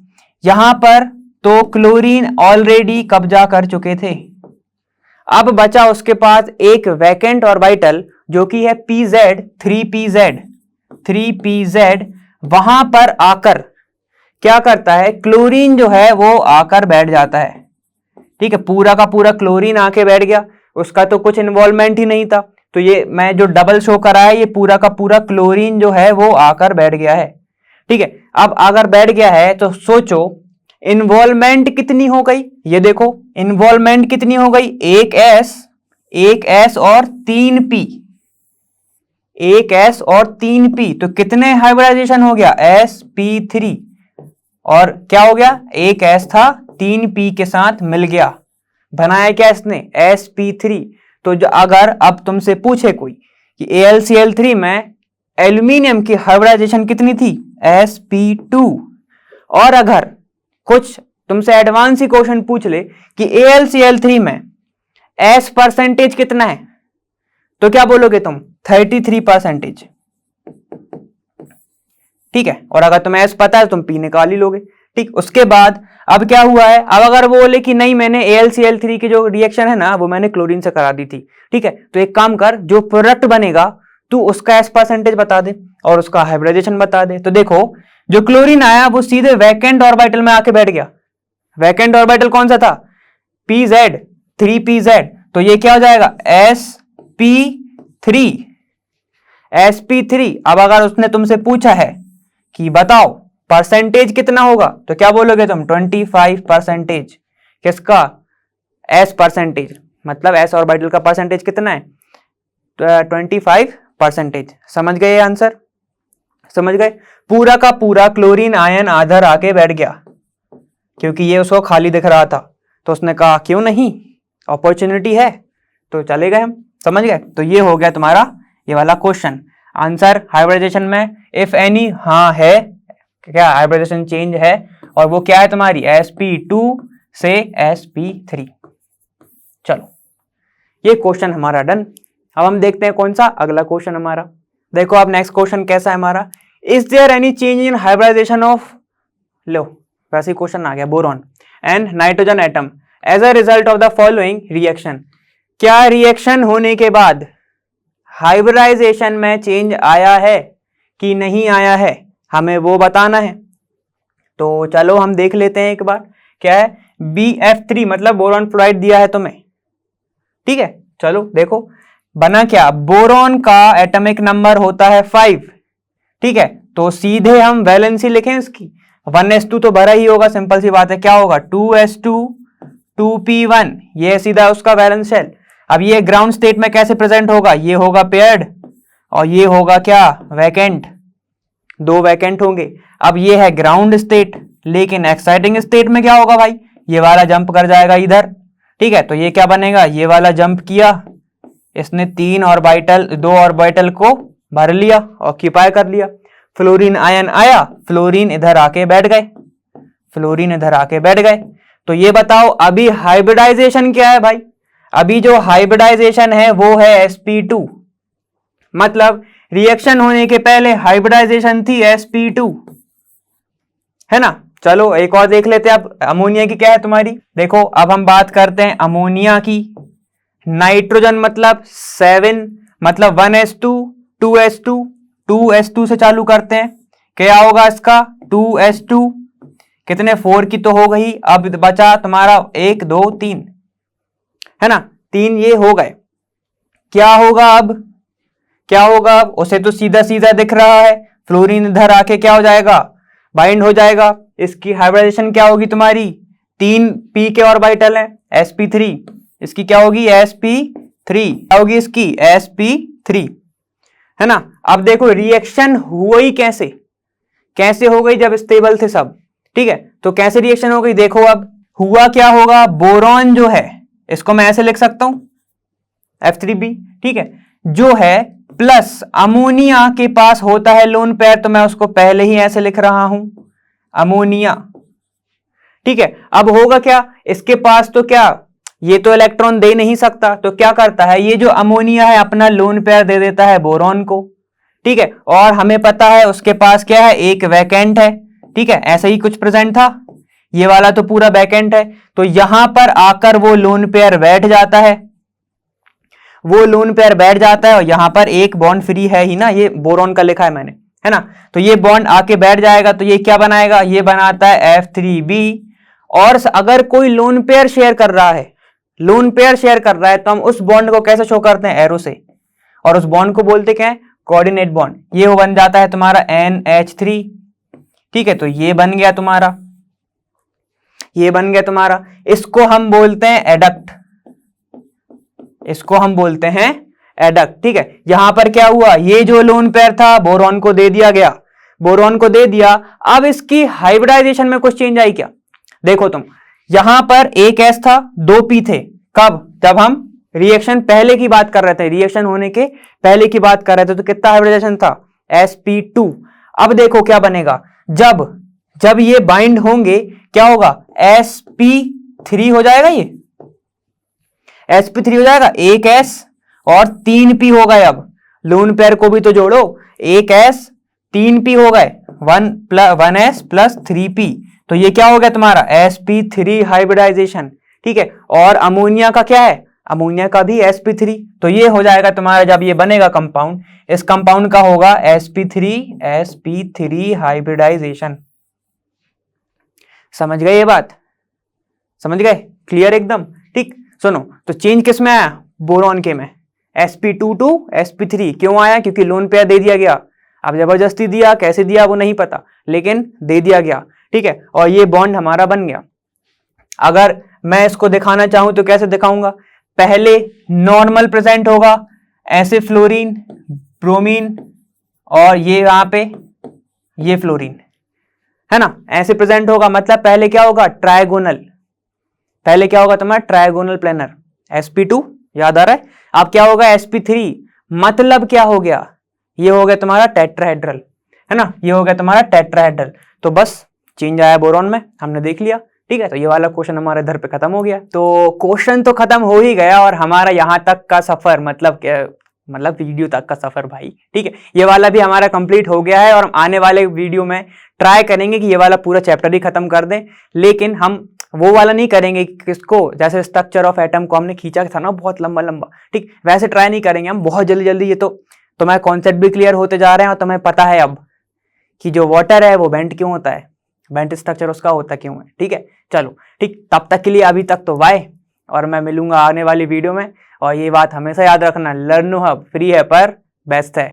यहां पर तो क्लोरीन ऑलरेडी कब्जा कर चुके थे, अब बचा उसके पास एक वैकेंट ऑर्बिटल जो कि है pz, 3pz, वहां पर आकर क्या करता है, क्लोरीन जो है वो आकर बैठ जाता है, ठीक है, पूरा का पूरा क्लोरीन आके बैठ गया, उसका तो कुछ इन्वॉल्वमेंट ही नहीं था। तो ये मैं जो डबल शो करा है, ये पूरा का पूरा क्लोरीन जो है वो आकर बैठ गया है, ठीक है। अब अगर बैठ गया है तो सोचो इन्वॉल्वमेंट कितनी हो गई, ये देखो इन्वॉल्वमेंट कितनी हो गई, एक S और 3p, एक S और 3p, तो कितने हाइब्रिडाइजेशन हो गया, sp3, और क्या हो गया, एक S था 3p के साथ मिल गया, बनाया क्या इसने, sp3। तो जो अगर अब तुमसे पूछे कोई कि AlCl3 में एल्यूमिनियम की हाइब्रिडाइजेशन कितनी थी, sp2, और अगर कुछ तुमसे एडवांस ही क्वेश्चन पूछ ले कि AlCl3 में S परसेंटेज कितना है, तो क्या बोलोगे तुम, 33%, ठीक है। और अगर तुम्हें S पता है तुम P निकाल ही लोगे, ठीक। उसके बाद अब क्या हुआ है, अब अगर वो बोले कि नहीं मैंने AlCl3 की जो रिएक्शन है ना वो मैंने क्लोरीन से करा दी थी, ठीक है, तो एक काम कर, जो प्रोडक्ट बनेगा तू उसका S परसेंटेज बता दे और उसका हाइब्रिडाइजेशन बता दे। तो देखो जो क्लोरीन आया वो सीधे वैकेंट ऑर्बिटल में आके बैठ गया, वैकेंट ऑर्बिटल कौन सा था, pz, 3pz, तो ये क्या हो जाएगा, sp3। अब अगर उसने तुमसे पूछा है कि बताओ परसेंटेज कितना होगा, तो क्या बोलोगे तुम, 25%, किसका, S परसेंटेज, मतलब S ऑर्बिटल का परसेंटेज कितना है, 25%। समझ गए आंसर, समझ गए, पूरा का पूरा क्लोरीन आयन आधर आके बैठ गया, क्योंकि ये उसको खाली दिख रहा था, तो उसने कहा क्यों नहीं, अपॉर्चुनिटी है, तो चले गए हम, समझ गए। तो ये हो गया तुम्हारा ये वाला क्वेश्चन। आंसर हाइब्रिडाइजेशन में इफ एनी, हाँ है, क्या हाइब्रिडाइजेशन चेंज है, और वो क्या है तुम्हारी sp2 से sp3। चलो ये क्वेश्चन हमारा डन। अब हम देखते हैं कौन सा अगला क्वेश्चन हमारा। देखो अब नेक्स्ट क्वेश्चन कैसा है हमारा, is there any change in hybridization of, लो वैसे क्वेश्चन आ गया, boron and nitrogen atom as a result of the following reaction. क्या रिएक्शन होने के बाद हाइब्रिडाइजेशन में चेंज आया है कि नहीं आया है, हमें वो बताना है। तो चलो हम देख लेते हैं एक बार, क्या है BF3 मतलब बोरॉन फ्लोराइड दिया है तुम्हें, ठीक है। चलो देखो बना क्या, बोरॉन का एटॉमिक नंबर होता है 5, ठीक है। तो सीधे हम वैलेंसी लिखें इसकी, 1s2 तो भरा ही होगा, सिंपल सी बात है, क्या होगा 2s2 2p1, ये सीधा उसका वैलेंस शेल। अब ये ग्राउंड स्टेट में कैसे प्रेजेंट होगा, ये होगा पेयर्ड और ये होगा क्या वैकेंट, दो वैकेंट होंगे। अब ये है ग्राउंड स्टेट, लेकिन एक्साइटिंग स्टेट में क्या होगा भाई, ये वाला जंप कर जाएगा इधर, ठीक है। तो ये क्या बनेगा, ये वाला जंप किया, इसने 3 ऑर्बिटल 2 ऑर्बिटल को भर लिया, ऑक्यूपाई कर लिया। फ्लोरीन आयन आया, फ्लोरीन इधर आके बैठ गए, फ्लोरीन इधर आके बैठ गए। तो ये बताओ अभी हाइब्रिडाइजेशन क्या है भाई, अभी जो हाइब्रिडाइजेशन है वो है sp2, मतलब रिएक्शन होने के पहले हाइब्रिडाइजेशन थी sp2, है ना। चलो एक और देख लेते हैं अब अमोनिया की क्या है तुम्हारी। देखो अब हम बात करते हैं अमोनिया की। नाइट्रोजन मतलब 7, मतलब 1s2 2s2 2s2 से चालू करते हैं, क्या होगा इसका 2s2, कितने 4 की तो हो गई, अब बचा तुम्हारा 1 2 3, है ना, 3 ये हो गए। क्या होगा अब, क्या होगा अब, उसे तो सीधा सीधा दिख रहा है, फ्लोरीन इधर आके क्या हो जाएगा, बाइंड हो जाएगा। इसकी हाइब्रिडाइजेशन क्या होगी तुम्हारी, 3 p के ऑर्बिटल है sp3, इसकी क्या होगी sp3, क्या होगी इसकी sp3, है ना। अब देखो रिएक्शन हुई कैसे, कैसे हो गई, जब स्टेबल थे सब, ठीक है। तो कैसे रिएक्शन हो गई, देखो अब हुआ क्या होगा, बोरॉन जो है इसको मैं ऐसे लिख सकता हूं F3b, ठीक है, जो है प्लस अमोनिया के पास होता है लोन पेयर, तो मैं उसको पहले ही ऐसे लिख रहा हूं अमोनिया, ठीक है। अब होगा क्या, इसके पास तो क्या, ये तो इलेक्ट्रॉन दे नहीं सकता, तो क्या करता है, ये जो अमोनिया है अपना लोन पेयर दे देता है बोरॉन को, ठीक है। और हमें पता है उसके पास क्या है, एक वैकेंट है, ठीक है, ऐसा ही कुछ प्रेजेंट था, ये वाला तो पूरा वैकेंट है। तो यहां पर आकर वो लोन पेयर बैठ जाता है, वो लोन पेयर बैठ जाता है, और यहां पर एक बॉन्ड फ्री है ही ना, ये बोरॉन का लिखा है मैंने, है ना। तो ये बॉन्ड आके बैठ जाएगा, तो ये क्या बनाएगा, ये बनाता है F3b। और अगर कोई लोन पेयर शेयर कर रहा है, लोन पेयर शेयर कर रहा है, तो हम उस बॉन्ड को कैसे शो करते हैं, एरो से, और उस बॉन्ड को बोलते क्या है, कोऑर्डिनेट बॉन्ड। ये वो बन जाता है तुम्हारा NH3, ठीक है। तो ये बन गया तुम्हारा, ये बन गया तुम्हारा, इसको हम बोलते हैं एडक्ट, इसको हम बोलते हैं एडक्ट, ठीक है। यहां पर क्या हुआ, ये जो लोन पेयर था बोरॉन को दे दिया गया, बोरॉन को दे दिया। अब इसकी हाइब्रिडाइजेशन में कुछ चेंज आई क्या, देखो तुम, यहां पर एक S था 2 P थे, कब, जब हम रिएक्शन पहले की बात कर रहे थे, रिएक्शन होने के पहले की बात कर रहे थे, तो कितना हाइब्रिडाइजेशन था sp2। अब देखो क्या बनेगा, जब जब ये बाइंड होंगे क्या होगा, sp3 हो जाएगा, ये sp3 हो जाएगा, एक S और 3 P हो गए। अब लोन पेयर को भी तो जोड़ो, एक S 3 P हो गए, 1s प्लस 3p, तो ये क्या हो गया तुम्हारा sp3 हाइब्रिडाइजेशन, ठीक है। और अमोनिया का क्या है, अमोनिया का भी sp3, तो ये हो जाएगा तुम्हारा, जब ये बनेगा कंपाउंड, इस कंपाउंड का होगा sp3 हाइब्रिडाइजेशन। समझ गए ये बात, समझ गए, क्लियर एकदम, ठीक। सुनो तो चेंज किस में आया, बोरॉन के में, sp2 टू sp3 क्यों आया, क्योंकि लोन पेयर दे दिया गया। अब जबरदस्ती दिया, कैसे दिया वो नहीं पता, लेकिन दे दिया गया, ठीक है। और ये बॉन्ड हमारा बन गया। अगर मैं इसको दिखाना चाहूं तो कैसे दिखाऊंगा, पहले नॉर्मल प्रेजेंट होगा, ऐसे फ्लोरीन ब्रोमीन, और ये यहां पे ये फ्लोरीन, है ना, ऐसे प्रेजेंट होगा। मतलब पहले क्या होगा, ट्रायगोनल, पहले क्या होगा तुम्हारा ट्रायगोनल प्लेनर, sp2 याद आ रहा है? अब क्या होगा sp3, मतलब क्या हो गया, ये हो गया तुम्हारा टेट्राहेड्रल, है ना, ये हो गया तुम्हारा टेट्राहेड्रल। तो बस चेंज आया बोरॉन में, हमने देख लिया। ठीक है, तो ये वाला क्वेश्चन हमारे इधर पे खत्म हो गया। तो क्वेश्चन तो खत्म हो ही गया और हमारा यहाँ तक का सफर, मतलब क्या, मतलब वीडियो तक का सफर भाई। ठीक है, ये वाला भी हमारा कंप्लीट हो गया है और हम आने वाले वीडियो में ट्राई करेंगे कि ये वाला पूरा चैप्टर ही खत्म कर दें। लेकिन हम वो वाला नहीं करेंगे किसको, जैसे स्ट्रक्चर ऑफ एटम को हमने खींचा था ना बहुत लंबा लंबा, ठीक, वैसे ट्राई नहीं करेंगे हम बहुत जल्दी जल्दी। ये तो तुम्हारे कॉन्सेप्ट भी क्लियर होते जा रहे हैं और तुम्हें पता है अब कि जो वाटर है वो बेंट क्यों होता है, बेंट स्ट्रक्चर उसका होता क्यों है। ठीक है, चलो ठीक, तब तक के लिए अभी तक तो बाय, और मैं मिलूंगा आने वाली वीडियो में। और ये बात हमेशा याद रखना, लर्न हब फ्री है पर बेस्ट है।